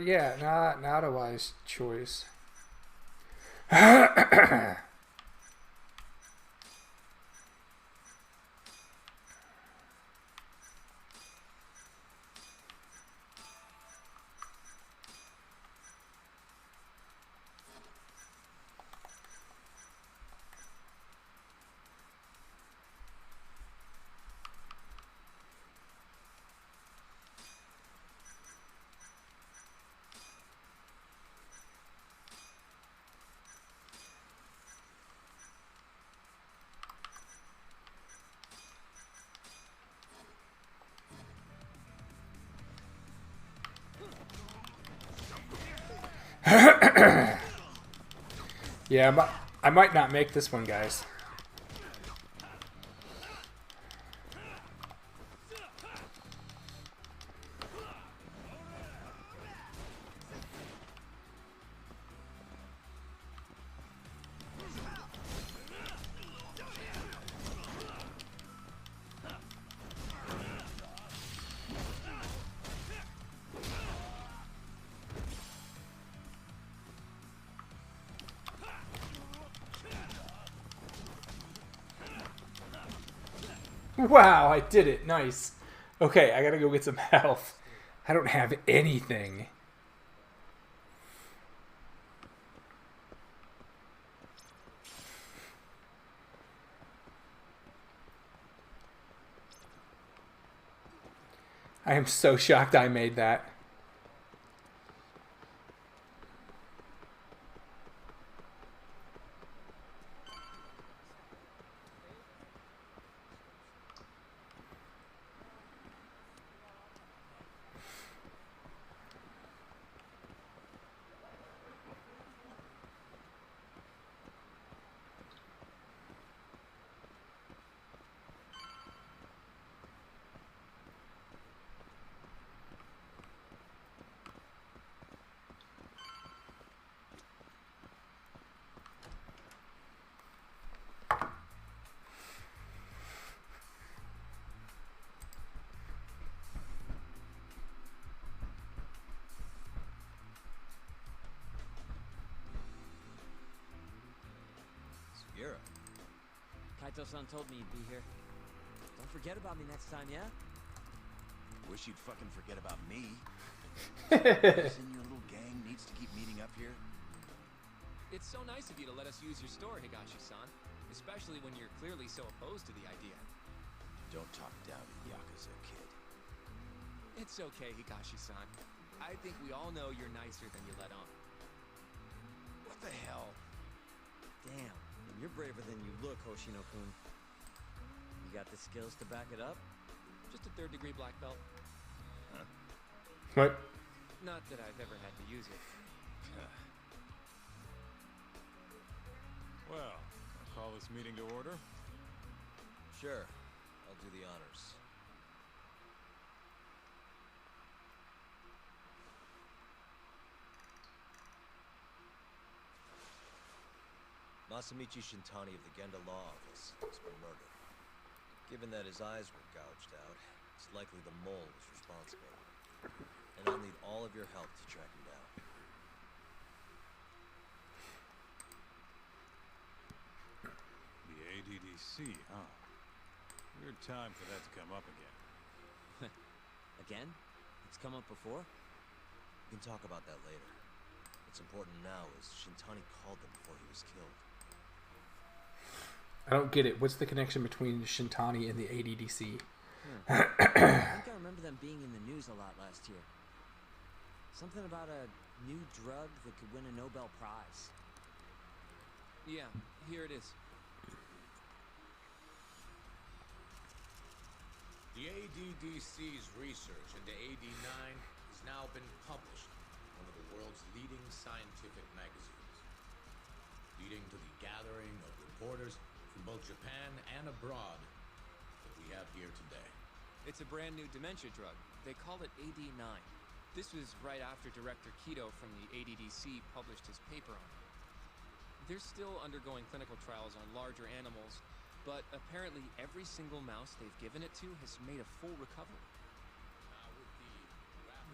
Yeah, not a wise choice. Yeah, I might not make this one, guys. Wow, I did it. Nice. Okay, I gotta go get some health. I don't have anything. I am so shocked I made that. Kaito-san told me you'd be here. Don't forget about me next time, yeah? Wish you'd fucking forget about me. In your little gang needs to keep meeting up here. It's so nice of you to let us use your store, Higashi-san. Especially when you're clearly so opposed to the idea. Don't talk down to Yakuza, kid. It's okay, Higashi-san. I think we all know you're nicer than you let on. What the hell? Damn. You're braver than you look, Hoshino-kun. You got the skills to back it up? Just a third-degree black belt. Huh? What? Not that I've ever had to use it. Well, I'll call this meeting to order. Sure. I'll do the honors. Masamichi Shintani of the Genda Law Office has been murdered. Given that his eyes were gouged out, it's likely the mole was responsible. And I'll need all of your help to track him down. The ADDC, huh? Weird time for that to come up again. Again? It's come up before? We can talk about that later. What's important now is Shintani called them before he was killed. I don't get it. What's the connection between Shintani and the ADDC? I think I remember them being in the news a lot last year. Something about a new drug that could win a Nobel Prize. Yeah, here it is. The ADDC's research into AD9 has now been published in one of the world's leading scientific magazines, leading to the gathering of reporters from both Japan and abroad that we have here today. It's a brand new dementia drug. They call it AD9. This was right after Director Kido from the ADDC published his paper on it. They're still undergoing clinical trials on larger animals, but apparently every single mouse they've given it to has made a full recovery.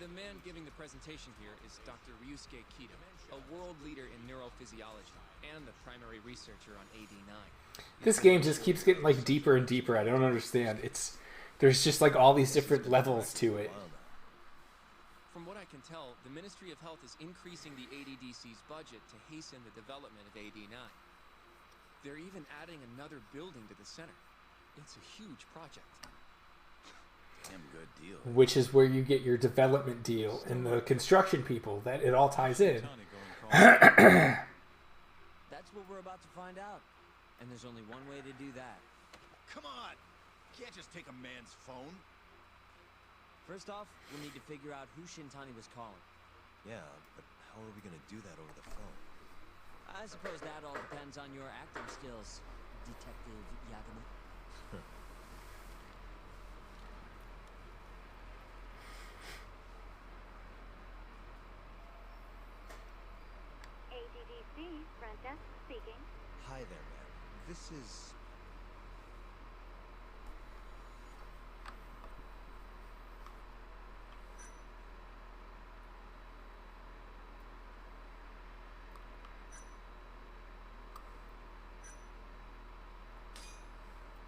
The man giving the presentation here is Dr. Ryusuke Kido, a world leader in neurophysiology and the primary researcher on AD9. This game just keeps getting like deeper and deeper. I don't understand. There's just like all these different levels to it. From what I can tell, the Ministry of Health is increasing the ADDC's budget to hasten the development of AD9. They're even adding another building to the center. It's a huge project. Damn good deal. Which is where you get your development deal and the construction people. That it all ties in. That's what we're about to find out. And there's only one way to do that. Come on! You can't just take a man's phone. First off, we need to figure out who Shintani was calling. Yeah, but how are we gonna do that over the phone? I suppose that all depends on your acting skills, Detective Yagami. ADDC, front desk speaking. Hi there, ma'am. This is...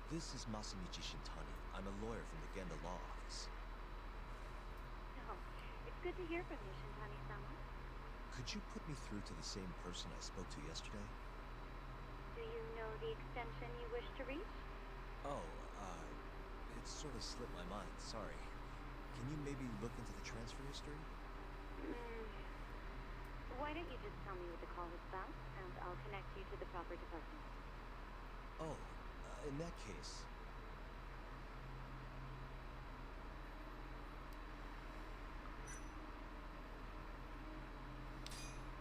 This is Masamichi Shintani. I'm a lawyer from the Genda Law Office. Oh, it's good to hear from you, Shintani-sama. Could you put me through to the same person I spoke to yesterday? Do you know the extension you wish to reach? Oh, it sort of slipped my mind. Sorry. Can you maybe look into the transfer history? Why don't you just tell me what the call is about, and I'll connect you to the proper department. Oh, in that case...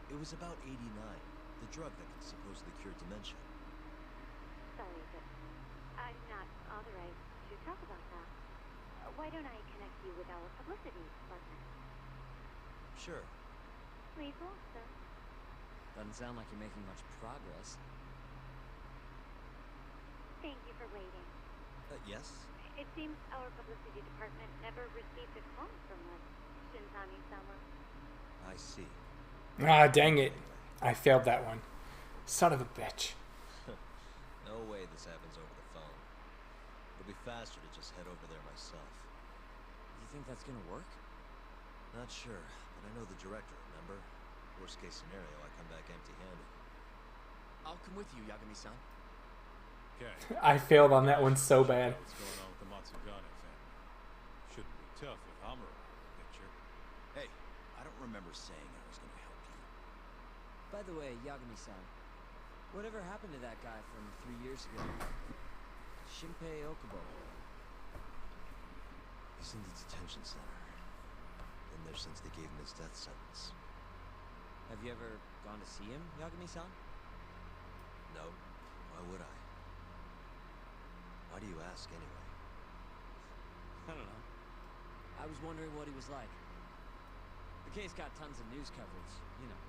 It was about 89, the drug that can supposedly cure dementia. Sorry, but I'm not authorized to talk about that. Why don't I connect you with our publicity department? Sure. Please hold, sir. Doesn't sound like you're making much progress. Thank you for waiting. Yes? It seems our publicity department never received a call from us, Shintani-sama. I see. Ah, dang it. I failed that one. Son of a bitch. No way this happens over the phone. It'll be faster to just head over there myself. You think that's gonna work? Not sure, but I know the director, remember? Worst case scenario, I come back empty-handed. I'll come with you, Yagami-san. Okay. I failed on that one so bad. What's going on with the Matsugane family? Shouldn't be tough with Hamura in the picture. Hey, I don't remember saying I was going to help you. By the way, Yagami-san, whatever happened to that guy from 3 years ago? Shinpei Okubo. He's in the detention center. Been there since they gave him his death sentence. Have you ever gone to see him, Yagami-san? No. Why would I? Why do you ask anyway? I don't know. I was wondering what he was like. The case got tons of news coverage, you know.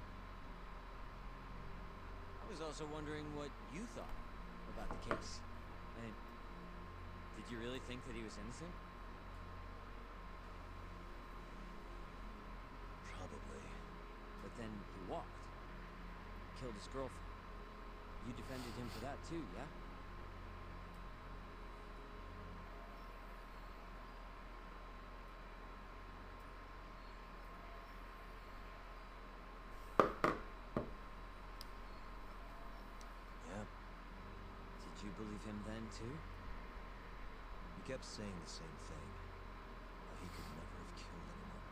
I was also wondering what you thought about the case. I mean, did you really think that he was innocent? Probably. But then he walked. Killed his girlfriend. You defended him for that too, yeah? Yeah. Did you believe him then too? He kept saying the same thing. He could never have killed anyone.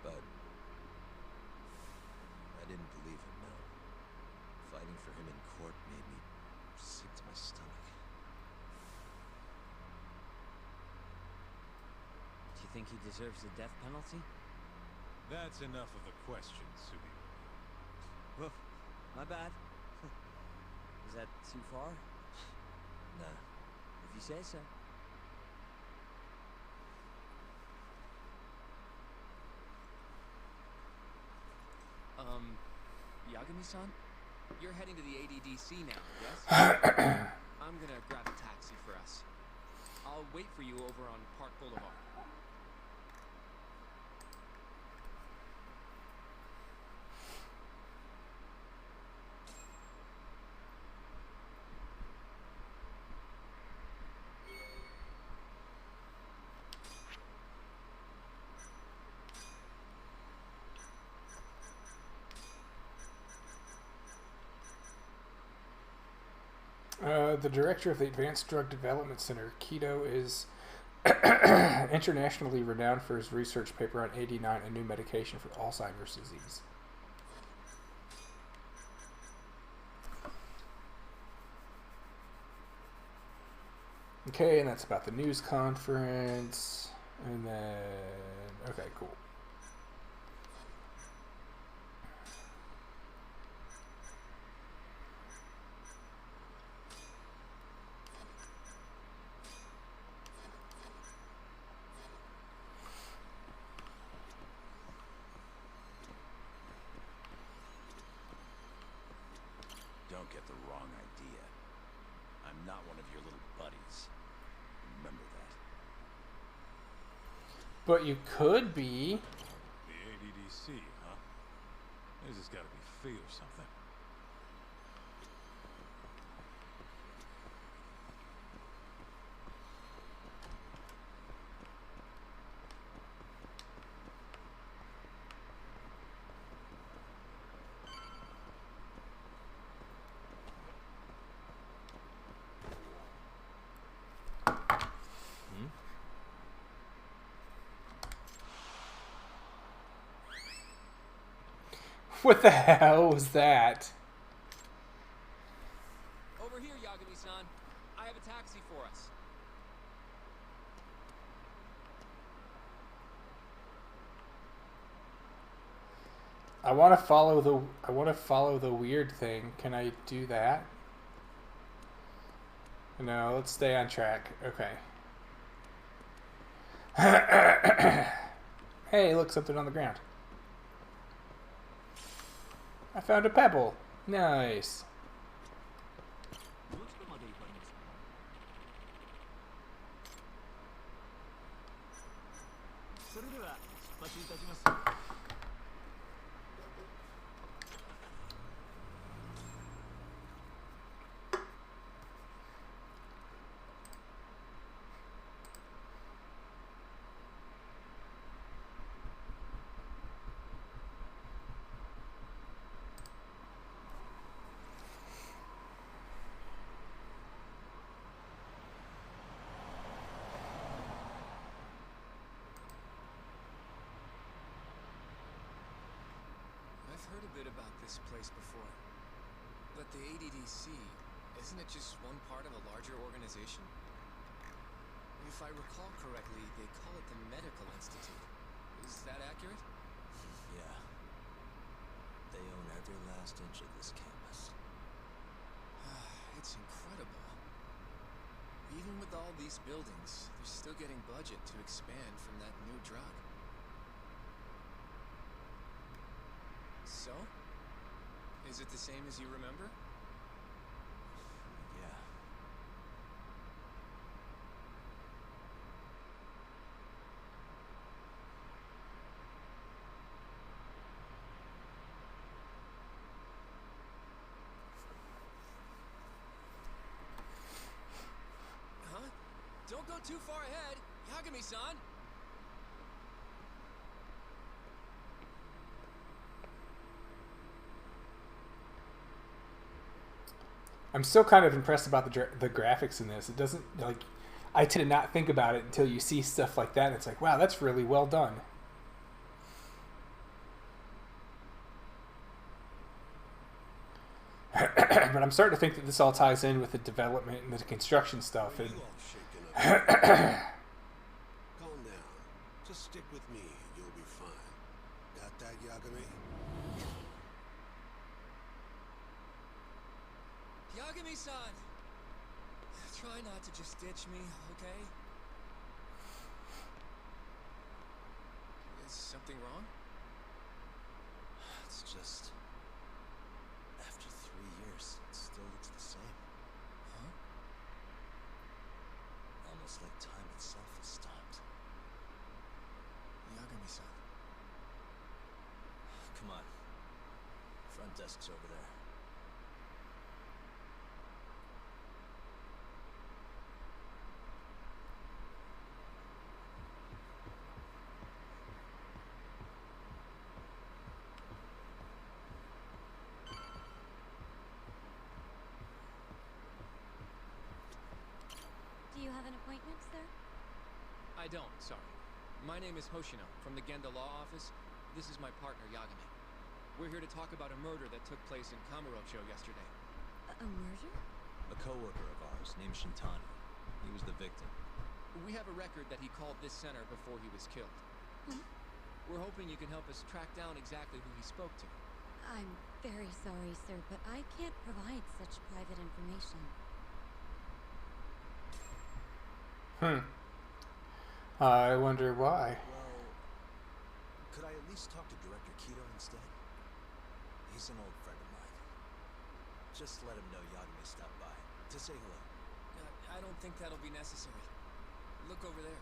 But my stomach. Do you think he deserves the death penalty? That's enough of a question, Sugi. Woof. My bad. Is that too far? Nah. If you say so. Yagami-san? You're heading to the ADDC now, yes? I'm gonna grab a taxi for us. I'll wait for you over on Park Boulevard. The director of the Advanced Drug Development Center, Kido, is internationally renowned for his research paper on 89, a new medication for Alzheimer's disease. Okay, and that's about the news conference. And then, okay, cool. Don't get the wrong idea. I'm not one of your little buddies. Remember that. But you could be. The ADDC, huh? There's just gotta be fee or something. What the hell was that? Over here, Yagami-san. I have a taxi for us. I want to follow the weird thing. Can I do that? No, let's stay on track. Okay. Hey, look, something on the ground. I found a pebble. Nice. I've heard a bit about this place before. But the ADDC, isn't it just one part of a larger organization? If I recall correctly, they call it the Medical Institute. Is that accurate? Yeah. They own every last inch of this campus. It's incredible. Even with all these buildings, they're still getting budget to expand from that new drug. So? Is it the same as you remember? Yeah. Huh? Don't go too far ahead, Yagami-san! I'm still kind of impressed about the graphics in this. It doesn't, like, I tend to not think about it until you see stuff like that, and it's like, wow, that's really well done. But And I'm starting to think that this all ties in with the development and the construction stuff. And Calm down. Just stick with me and you'll be fine. Got that, Yagami? Yagami-san! Try not to just ditch me, okay? Is something wrong? It's just... After 3 years, it still looks the same. Huh? Almost like time itself has stopped. Yagami-san. Come on. Front desk's over there. Do you have an appointment, sir? I don't, sorry. My name is Hoshino, from the Genda Law Office. This is my partner, Yagami. We're here to talk about a murder that took place in Kamurocho yesterday. A murder? A coworker of ours named Shintani. He was the victim. We have a record that he called this center before he was killed. Huh? We're hoping you can help us track down exactly who he spoke to. I'm very sorry, sir, but I can't provide such private information. I wonder why. Well, could I at least talk to Director Kido instead? He's an old friend of mine. Just let him know Yagami stopped by to say hello. I don't think that'll be necessary. Look over there.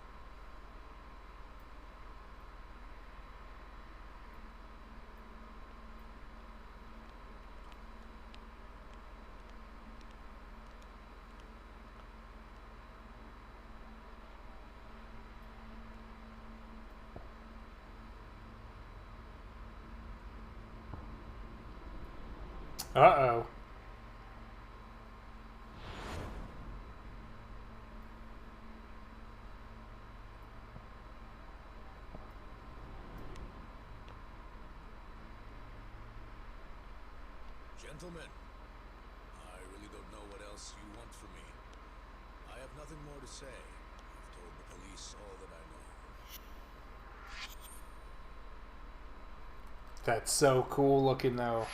Uh-oh. Gentlemen, I really don't know what else you want from me. I have nothing more to say. I've told the police all that I know. That's so cool looking, though.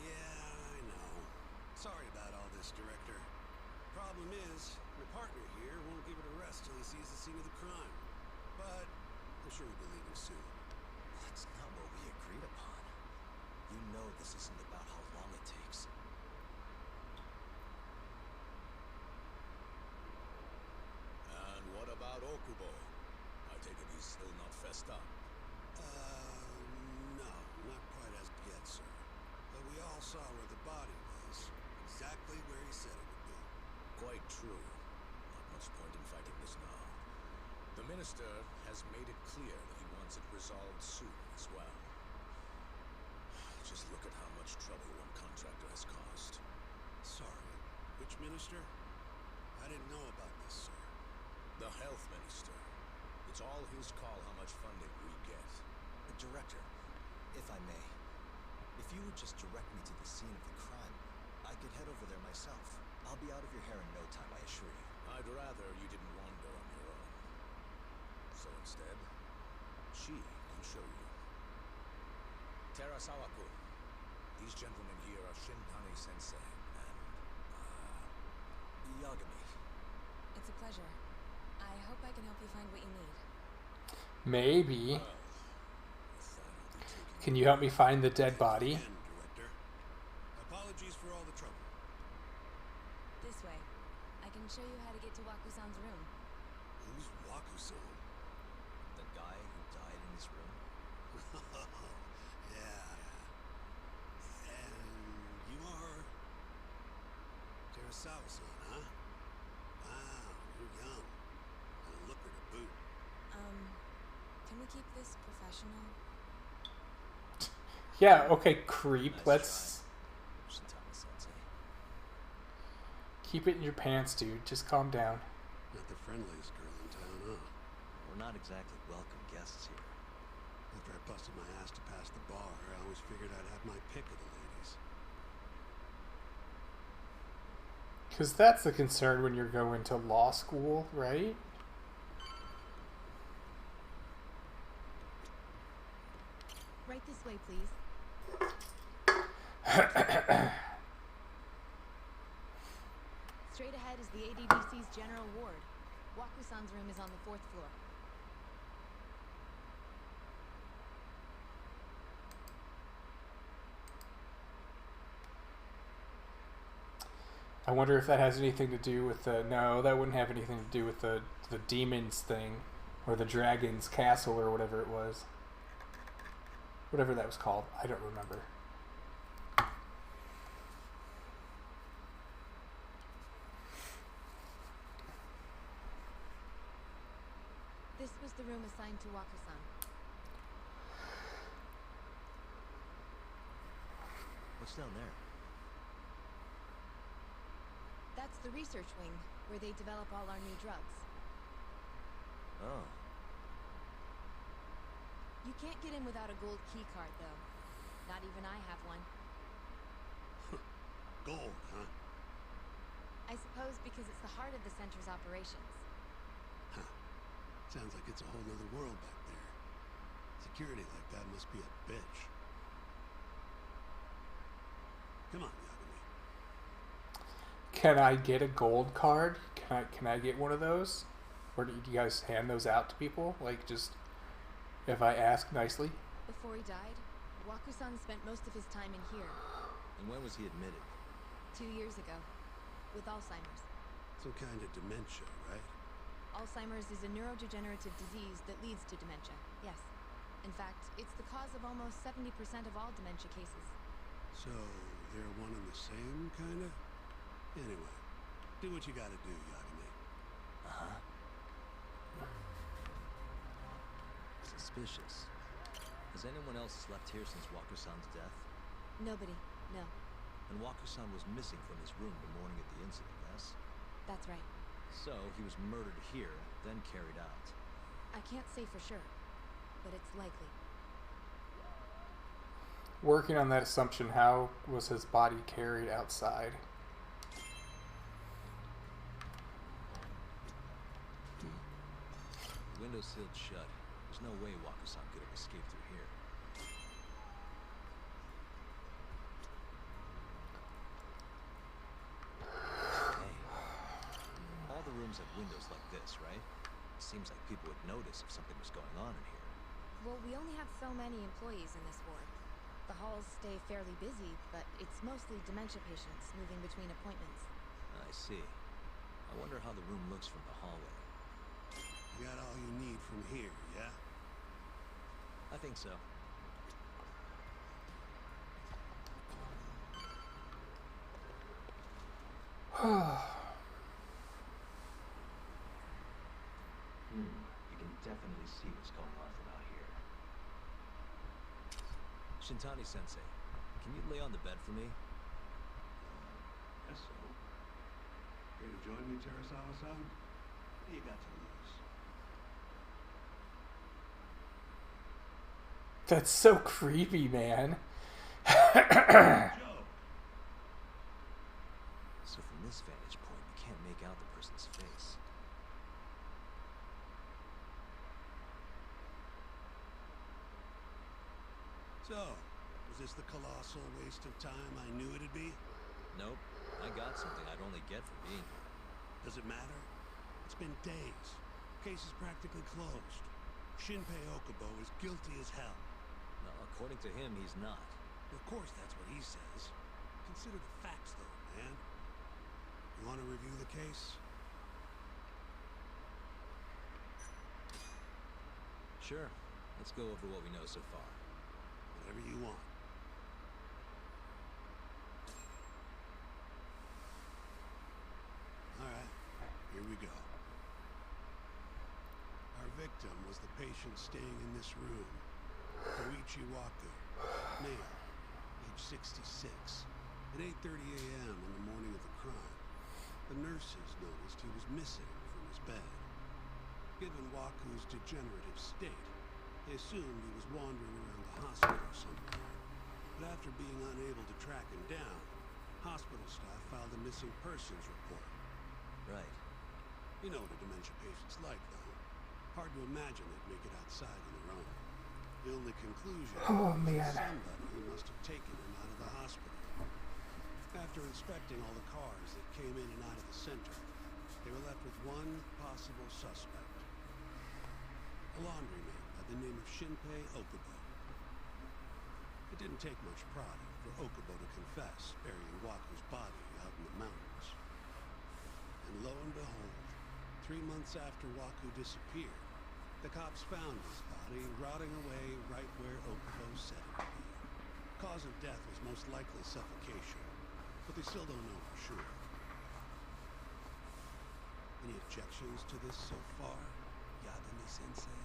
Yeah, I know. Sorry about all this, Director. Problem is, my partner here won't give it a rest till he sees the scene of the crime. But I'm sure he'll be leaving soon. That's not what we agreed upon. You know this isn't about how long it takes. And what about Okubo? I take it he's still not fessed up. No, not quite as yet, sir. But we all saw where the body was. Exactly where he said it would be. Quite true. Not much point in fighting this now. The Minister has made it clear that he wants it resolved soon as well. Just look at how much trouble one contractor has caused. Sorry, which Minister? I didn't know about this, sir. The Health Minister. It's all his call how much funding we get. Director, if I may, if you would just direct me to the scene of the crime, I could head over there myself. I'll be out of your hair in no time, I assure you. I'd rather you didn't wander on your own. So instead, she can show you. Terasawa-kun, these gentlemen here are Shintani-sensei and, Yagami. It's a pleasure. I hope I can help you find what you need. Maybe. Can you help me find the dead body? Director. Apologies for all the trouble. This way. I can show you how to get to Waku-san's room. Who's Waku-san? The guy who died in this room? Yeah. And you are Terasawa-san, huh? Wow, you're young. And a looker to boot. Can we keep this professional? Yeah, okay, creep. Let's Shintani-sensei. keep it in your pants, dude. Just calm down. Not the friendliest girl in town, huh? We're not exactly welcome guests here. After I busted my ass to pass the bar, I always figured I'd have my pick of the ladies. Because that's the concern when you're going to law school, right? Right this way, please. Straight ahead is the ADDC's general ward. Waku-san's room is on the 4th floor. I wonder if that has anything to do with the... No, that wouldn't have anything to do with the demons thing. Or the dragon's castle or whatever it was. Whatever that was called. I don't remember. This was the room assigned to Waku-san. What's down there? That's the research wing, where they develop all our new drugs. Oh. You can't get in without a gold key card, though. Not even I have one. Gold, huh? I suppose because it's the heart of the center's operations. Huh. Sounds like it's a whole nother world back there. Security like that must be a bitch. Come on, Yagami. Can I get a gold card? Can I get one of those? Or do you guys hand those out to people? Like, just if I ask nicely? Before he died, Waku-san spent most of his time in here. And when was he admitted? 2 years ago. With Alzheimer's. Some kind of dementia, right? Alzheimer's is a neurodegenerative disease that leads to dementia, yes. In fact, it's the cause of almost 70% of all dementia cases. So, they're one and the same, kinda? Anyway, do what you gotta do, Yagami. Uh-huh. Suspicious. Has anyone else slept here since Waku-san's death? Nobody, no. And Waku-san was missing from his room the morning of the incident, yes? That's right. So, he was murdered here, then carried out. I can't say for sure, but it's likely. Working on that assumption, how was his body carried outside? The window's sealed shut. There's no way Waku-san could have escaped through here. Hey. All the rooms have windows like this, right? Seems like people would notice if something was going on in here. Well, we only have so many employees in this ward. The halls stay fairly busy, but it's mostly dementia patients moving between appointments. I see. I wonder how the room looks from the hallway. You got all you need from here, yeah? I think so. You can definitely see what's going on from out here. Shintani-sensei, can you lay on the bed for me? Yes, so. Ready to join me, Terasawa-san? What you got to lose? That's so creepy, man. Joe! So from this vantage point, you can't make out the person's face. So, was this the colossal waste of time I knew it'd be? Nope. I got something I'd only get for being here. Does it matter? It's been days. Case is practically closed. Shinpei Okubo is guilty as hell. No, according to him, he's not. Of course that's what he says. Consider the facts, though, man. You want to review the case? Sure. Let's go over what we know so far. Whatever you want. Alright, here we go. Our victim was the patient staying in this room. Koichi Waku, male, age 66. At 8:30 a.m. on the morning of the crime, the nurses noticed he was missing from his bed. Given Waku's degenerative state, they assumed he was wandering around the hospital somewhere. But after being unable to track him down, Hospital staff filed a missing persons report. Right. You know what a dementia patient's like, though. Hard to imagine they'd make it outside on their own. The only conclusion is somebody who must have taken him out of the hospital. After inspecting all the cars that came in and out of the center, they were left with one possible suspect. A laundryman by the name of Shinpei Okubo. It didn't take much pride for Okubo to confess burying Waku's body out in the mountains. And lo and behold, 3 months after Waku disappeared, the cops found his body rotting away right where Okubo said it would be. Cause of death was most likely suffocation, but they still don't know for sure. Any objections to this so far, Yagami-sensei?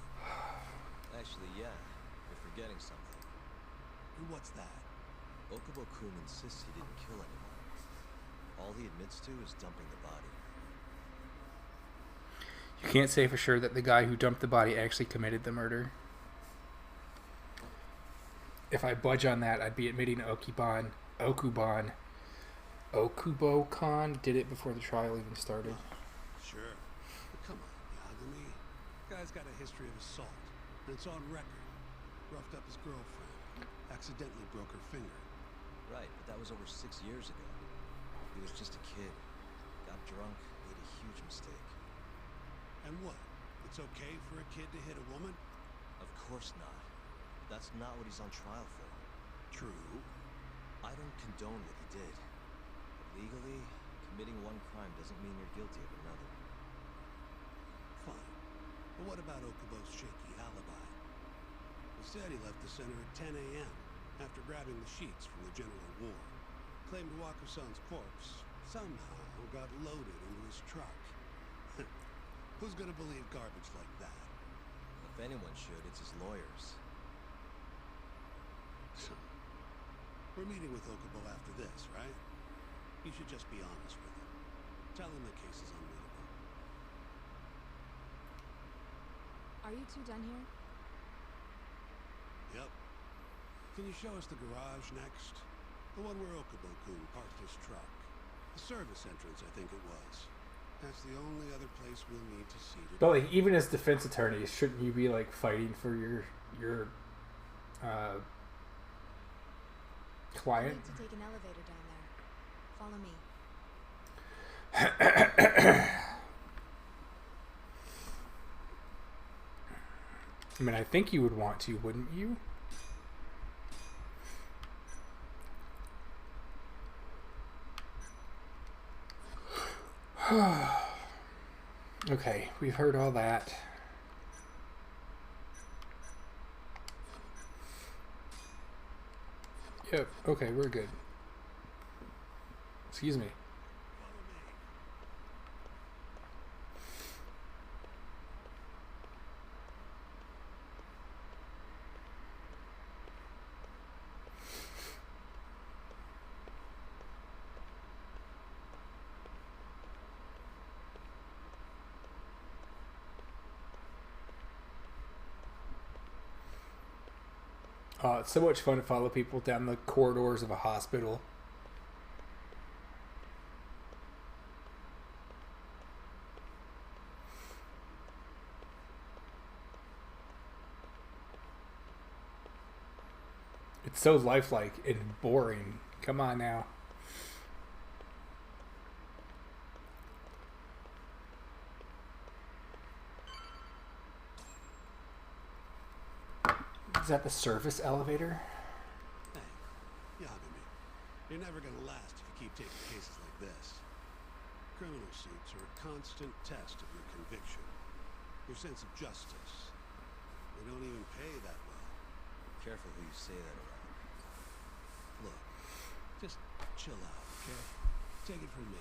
Actually, yeah. You're forgetting something. And what's that? Okubo-kun insists he didn't kill anyone. All he admits to is dumping the body. You can't say for sure that the guy who dumped the body actually committed the murder. If I budge on that, I'd be admitting Okubo-kan did it before the trial even started. Sure. But come on, Yagami. Guy's got a history of assault, and it's on record. Roughed up his girlfriend. Accidentally broke her finger. Right, but that was over 6 years ago. He was just a kid. Got drunk, made a huge mistake. And what? It's okay for a kid to hit a woman? Of course not. That's not what he's on trial for. True. I don't condone what he did. But legally, committing one crime doesn't mean you're guilty of another. Fine. But what about Okubo's shaky alibi? He said he left the center at 10 a.m. after grabbing the sheets from the General War. Claimed Waku-san's corpse somehow got loaded into his truck. Who's gonna believe garbage like that? If anyone should, it's his lawyers. So, we're meeting with Okubo after this, right? You should just be honest with him. Tell him the case is unwinnable. Are you two done here? Yep. Can you show us the garage next? The one where Okubo-kun parked his truck. The service entrance, I think it was. That's the only other place we'll need to see today. But like, even as defense attorneys, shouldn't you be like fighting for your client? I need to take an elevator down there. Follow me. I mean, I think you would want to, wouldn't you? Okay, we've heard all that. Yep, okay, we're good. Excuse me. It's so much fun to follow people down the corridors of a hospital. It's so lifelike and boring. Come on now. Is that the service elevator? Hey, Yagami, you're never gonna last if you keep taking cases like this. Criminal suits are a constant test of your conviction, your sense of justice. They don't even pay that well. Careful who you say that around. Look, just chill out, okay? Take it from me.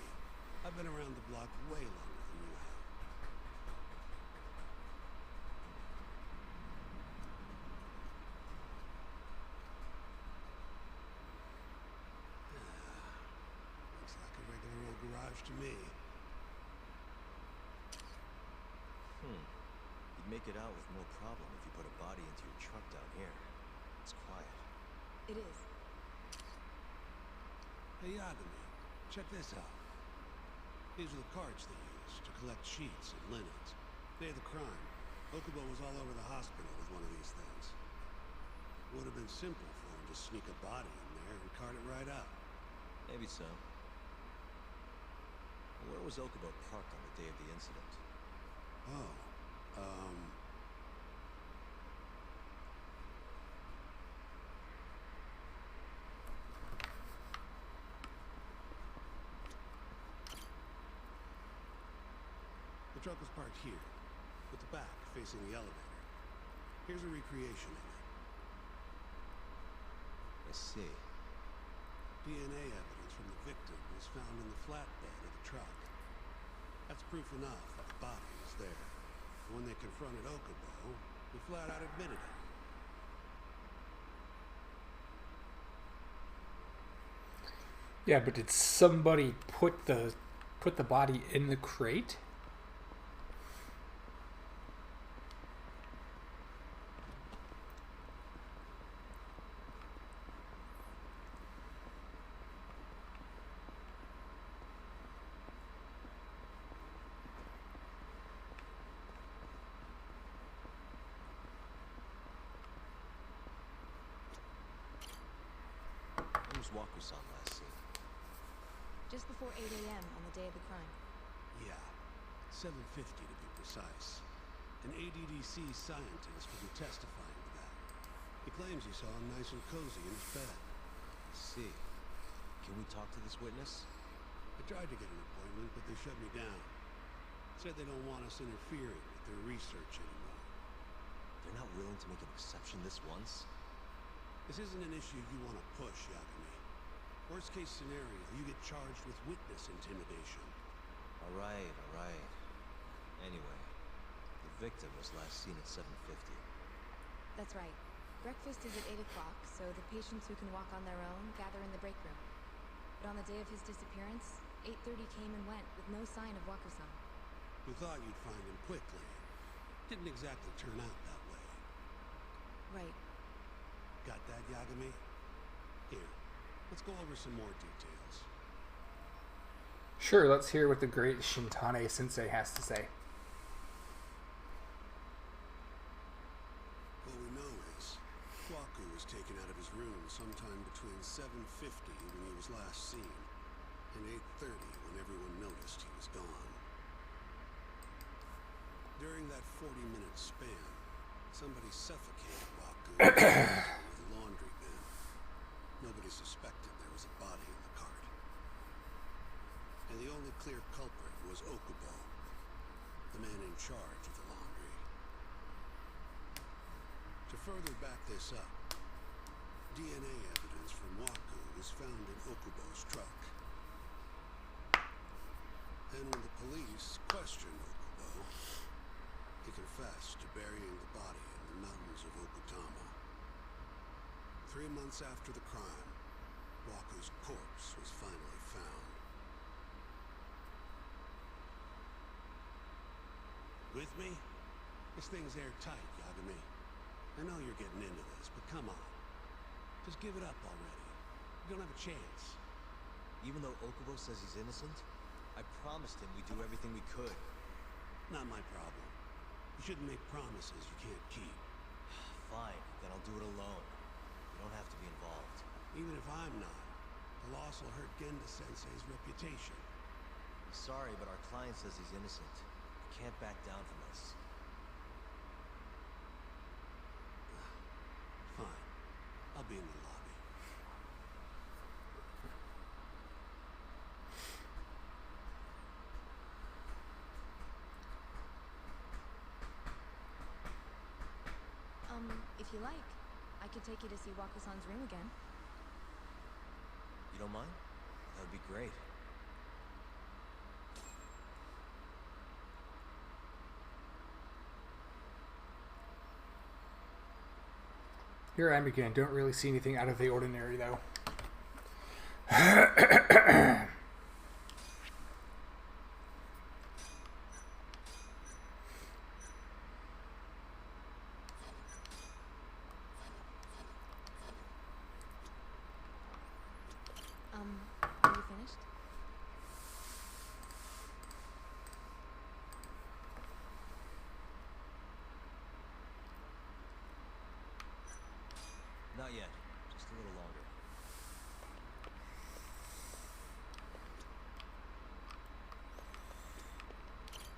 I've been around the block way longer than you have. Looks like a regular old garage to me. You'd make it out with no problem if you put a body into your truck down here. It's quiet. It is. Hey, Yagami, Check this out. These are the carts they use to collect sheets and linens. Day of the crime, Okubo was all over the hospital with one of these things. Would have been simple for him to sneak a body in there and cart it right out. Maybe so. Where was Okubo parked on the day of the incident? Oh, the truck was parked here, with the back facing the elevator. Here's a recreation of it. I see. DNA evidence from the victim was found in the flatbed of the truck. That's proof enough that the body was there. When they confronted Okubo, he flat out admitted it. Yeah, but did somebody put the body in the crate? When was Waku-san last seen? Just before 8 a.m. on the day of the crime. Yeah, 7:50 to be precise. An ADDC scientist will be testifying to that. He claims he saw him nice and cozy in his bed. I see. Can we talk to this witness? I tried to get an appointment, but they shut me down. Said they don't want us interfering with their research anymore. They're not willing to make an exception this once? This isn't an issue you want to push, Yagami. Worst case scenario, you get charged with witness intimidation. Alright. Anyway, the victim was last seen at 7:50. That's right. Breakfast is at 8 o'clock, so the patients who can walk on their own gather in the break room. But on the day of his disappearance, 8:30 came and went with no sign of Waku-san. You thought you'd find him quickly. Didn't exactly turn out that way. Right. Got that, Yagami? Here, let's go over some more details. Sure, let's hear what the great Shintane Sensei has to say. What we know is, Waku was taken out of his room sometime between 7:50 when he was last seen, and 8:30 when everyone noticed he was gone. During that 40-minute span, somebody suffocated Waku with a laundry bin. Nobody suspected there was a body in the cart. And the only clear culprit was Okubo, the man in charge of the laundry. To further back this up, DNA evidence from Waku was found in Okubo's truck. And when the police questioned Okubo, he confessed to burying the body in the mountains of Okutama. 3 months after the crime, Waku's corpse was finally found. With me? This thing's airtight, Yagami. I know you're getting into this, but come on. Just give it up already. You don't have a chance. Even though Okubo says he's innocent, I promised him we'd do everything we could. Not my problem. You shouldn't make promises you can't keep. Fine, then I'll do it alone. You don't have to be involved. Even if I'm not, the loss will hurt Genda-sensei's reputation. Sorry, but our client says he's innocent. We can't back down from this. Fine. I'll be in the lobby. If you like, I could take you to see Waku-san's room again. You don't mind? That would be great. Here I am again. Don't really see anything out of the ordinary, though. Are you finished? Not yet. Just a little longer.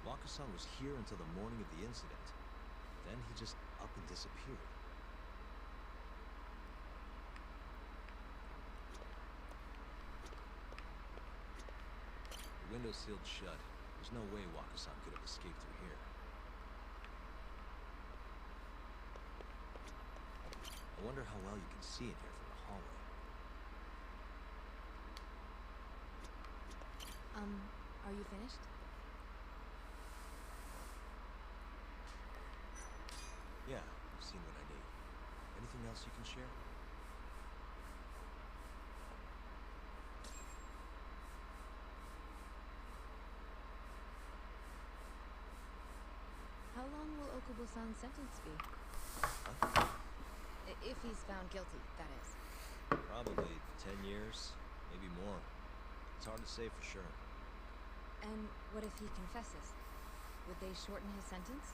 Waka-san was here until the morning of the incident. Then he just up and disappeared. The window's sealed shut. There's no way Waka-san could have escaped through here. I wonder how well you can see in here from the hallway. Are you finished? Yeah, I've seen what I need. Anything else you can share? How long will Okubo-san's sentence be? Huh? If he's found guilty, that is. Probably 10 years, maybe more. It's hard to say for sure. And what if he confesses? Would they shorten his sentence?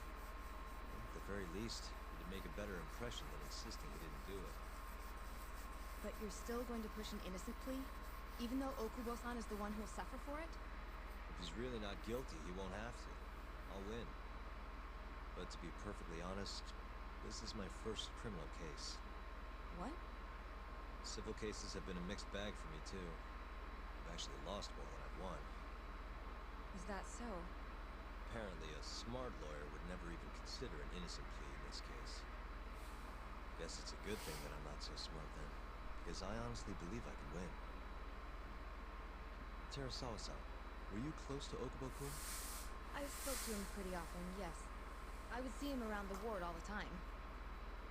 At the very least, it'd make a better impression than insisting he didn't do it. But you're still going to push an innocent plea? Even though Okubo-san is the one who'll suffer for it? If he's really not guilty, he won't have to. I'll win. But to be perfectly honest, this is my first criminal case. What? Civil cases have been a mixed bag for me, too. I've actually lost more than I've won. Is that so? Apparently, a smart lawyer would never even consider an innocent plea in this case. Guess it's a good thing that I'm not so smart then, because I honestly believe I can win. Terasawa-san, were you close to Okubo-kun? I spoke to him pretty often, yes. I would see him around the ward all the time.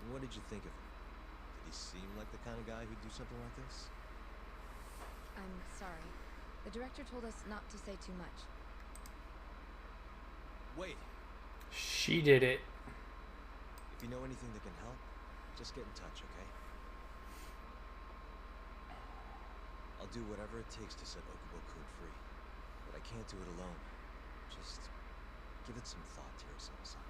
And what did you think of him? Did he seem like the kind of guy who'd do something like this? I'm sorry. The director told us not to say too much. Wait. She did it. If you know anything that can help, just get in touch, okay? I'll do whatever it takes to set Okubo-kun free. But I can't do it alone. Just give it some thought, Terasawa-san.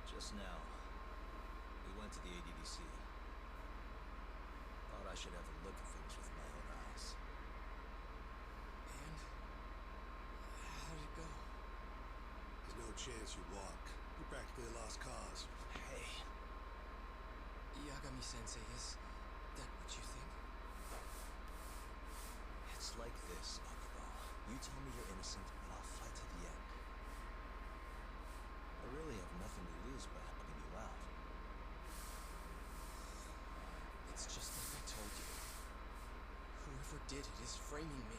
Just now, we went to the ADDC. Thought I should have a look at things with my own eyes. And? How did it go? There's no chance you walk. You practically a lost cause. Hey. Yagami-sensei, is that what you think? It's like this, Okubo. You tell me you're innocent, and I'll fight to the end. I really have nothing to lose by helping you out. It's just like I told you. Whoever did it is framing me.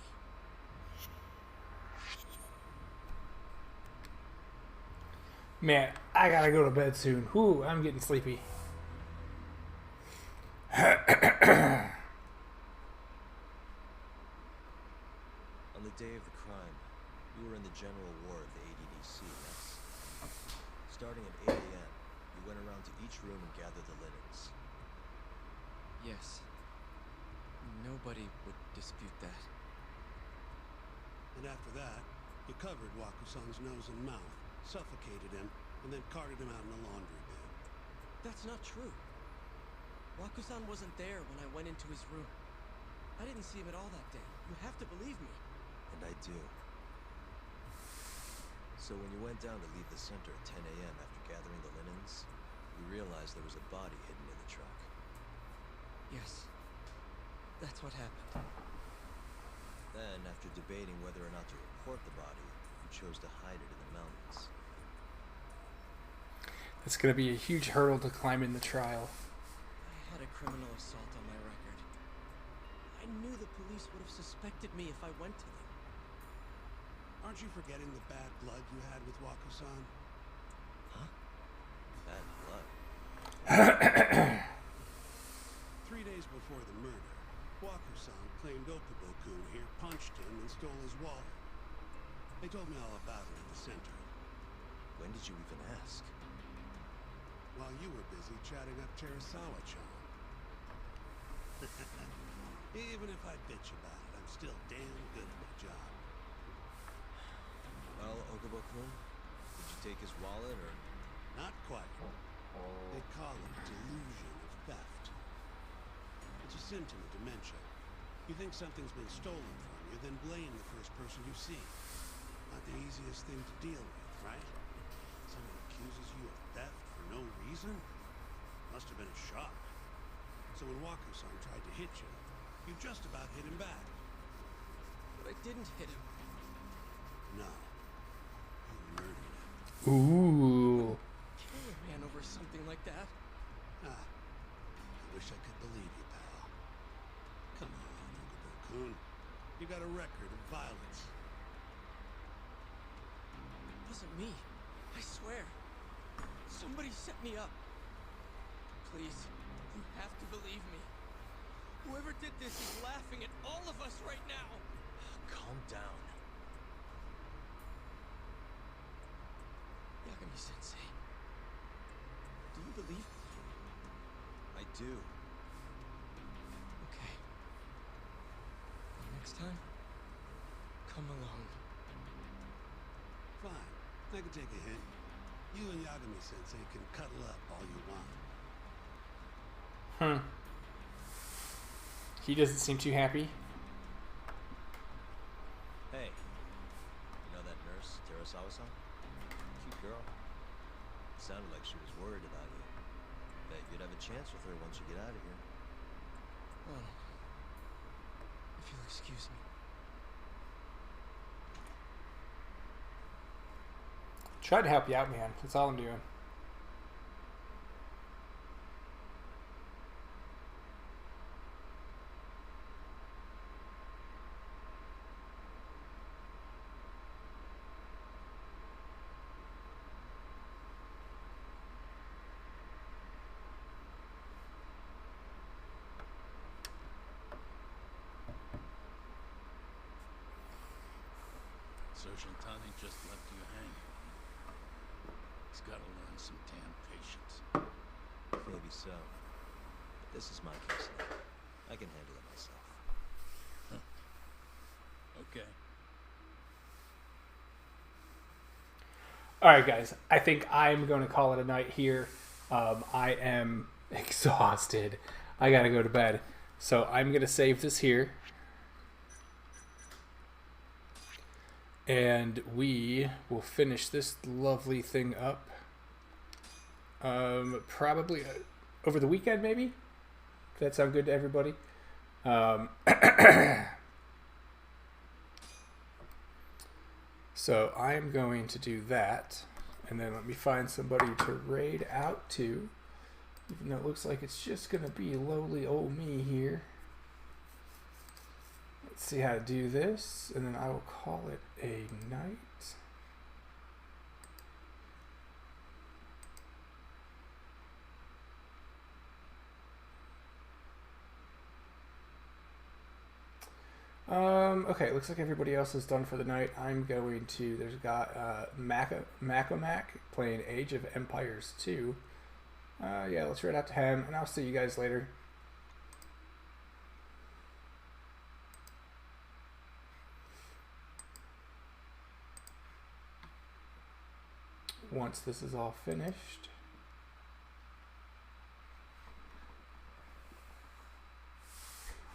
Man, I gotta go to bed soon. Whew, I'm getting sleepy. On the day of the crime, you were in the general ward of the ADDC, yes? Starting at 8 a.m., you went around to each room and gathered the linens. Yes. Nobody would dispute that. And after that, you covered Waka-san's nose and mouth, suffocated him, and then carted him out in a laundry bin. That's not true. Waku-san wasn't there when I went into his room. I didn't see him at all that day. You have to believe me. And I do. So when you went down to leave the center at 10 a.m. after gathering the linens, you realized there was a body hidden in the truck. Yes. That's what happened. Then, after debating whether or not to report the body, you chose to hide it in the mountains. It's gonna be a huge hurdle to climb in the trial. I had a criminal assault on my record. I knew the police would have suspected me if I went to them. Aren't you forgetting the bad blood you had with Waka-san? Huh? Bad blood? 3 days before the murder, Waka-san claimed Okubo-kun here punched him and stole his wallet. They told me all about it at the center. When did you even ask? While you were busy chatting up Terasawa-chan. Even if I bitch about it, I'm still damn good at my job. Shotobo-kun? Did you take his wallet, or...? Not quite. They call it delusion of theft. It's a symptom of dementia. You think something's been stolen from you, then blame the first person you see. Not the easiest thing to deal with, right? Someone accuses you of theft for no reason? Must have been a shock. So when Wako-san tried to hit you, you just about hit him back. But I didn't hit him. No. You murdered him. Ooh. Kill a man over something like that? Ah. I wish I could believe you, pal. Come on, Okubo-kun. You got a record of violence. It wasn't me. I swear. Somebody set me up. Please, you have to believe me. Whoever did this is laughing at all of us right now. Calm down. Yagami-sensei, do you believe me? I do. Okay. Next time, come alone. Fine. I can take a hint. You and Yagami-sensei can cuddle up all you want. He doesn't seem too happy. Hey, you know that nurse, Terasawa-san? Cute girl. Sounded like she was worried about you. Bet you'd have a chance with her once you get out of here. Oh. If you'll excuse me. Try to help you out, man. That's all I'm doing. So Shintani just left you hanging. He's got to learn some damn patience. Maybe so. But this is my case now. I can handle it myself. Okay. All right, guys. I think I'm going to call it a night here. I am exhausted. I got to go to bed. So I'm going to save this here. And we will finish this lovely thing up. Probably over the weekend, maybe? Does that sound good to everybody? So I'm going to do that. And then let me find somebody to raid out to. Even though it looks like it's just going to be lowly old me here. Let's see how to do this. And then I will call it a night. Okay, looks like everybody else is done for the night. I'm going to, there's got Macomac playing Age of Empires 2. Yeah, let's read out to him, and I'll see you guys later. Once this is all finished.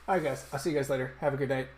Alright guys, I'll see you guys later. Have a good night.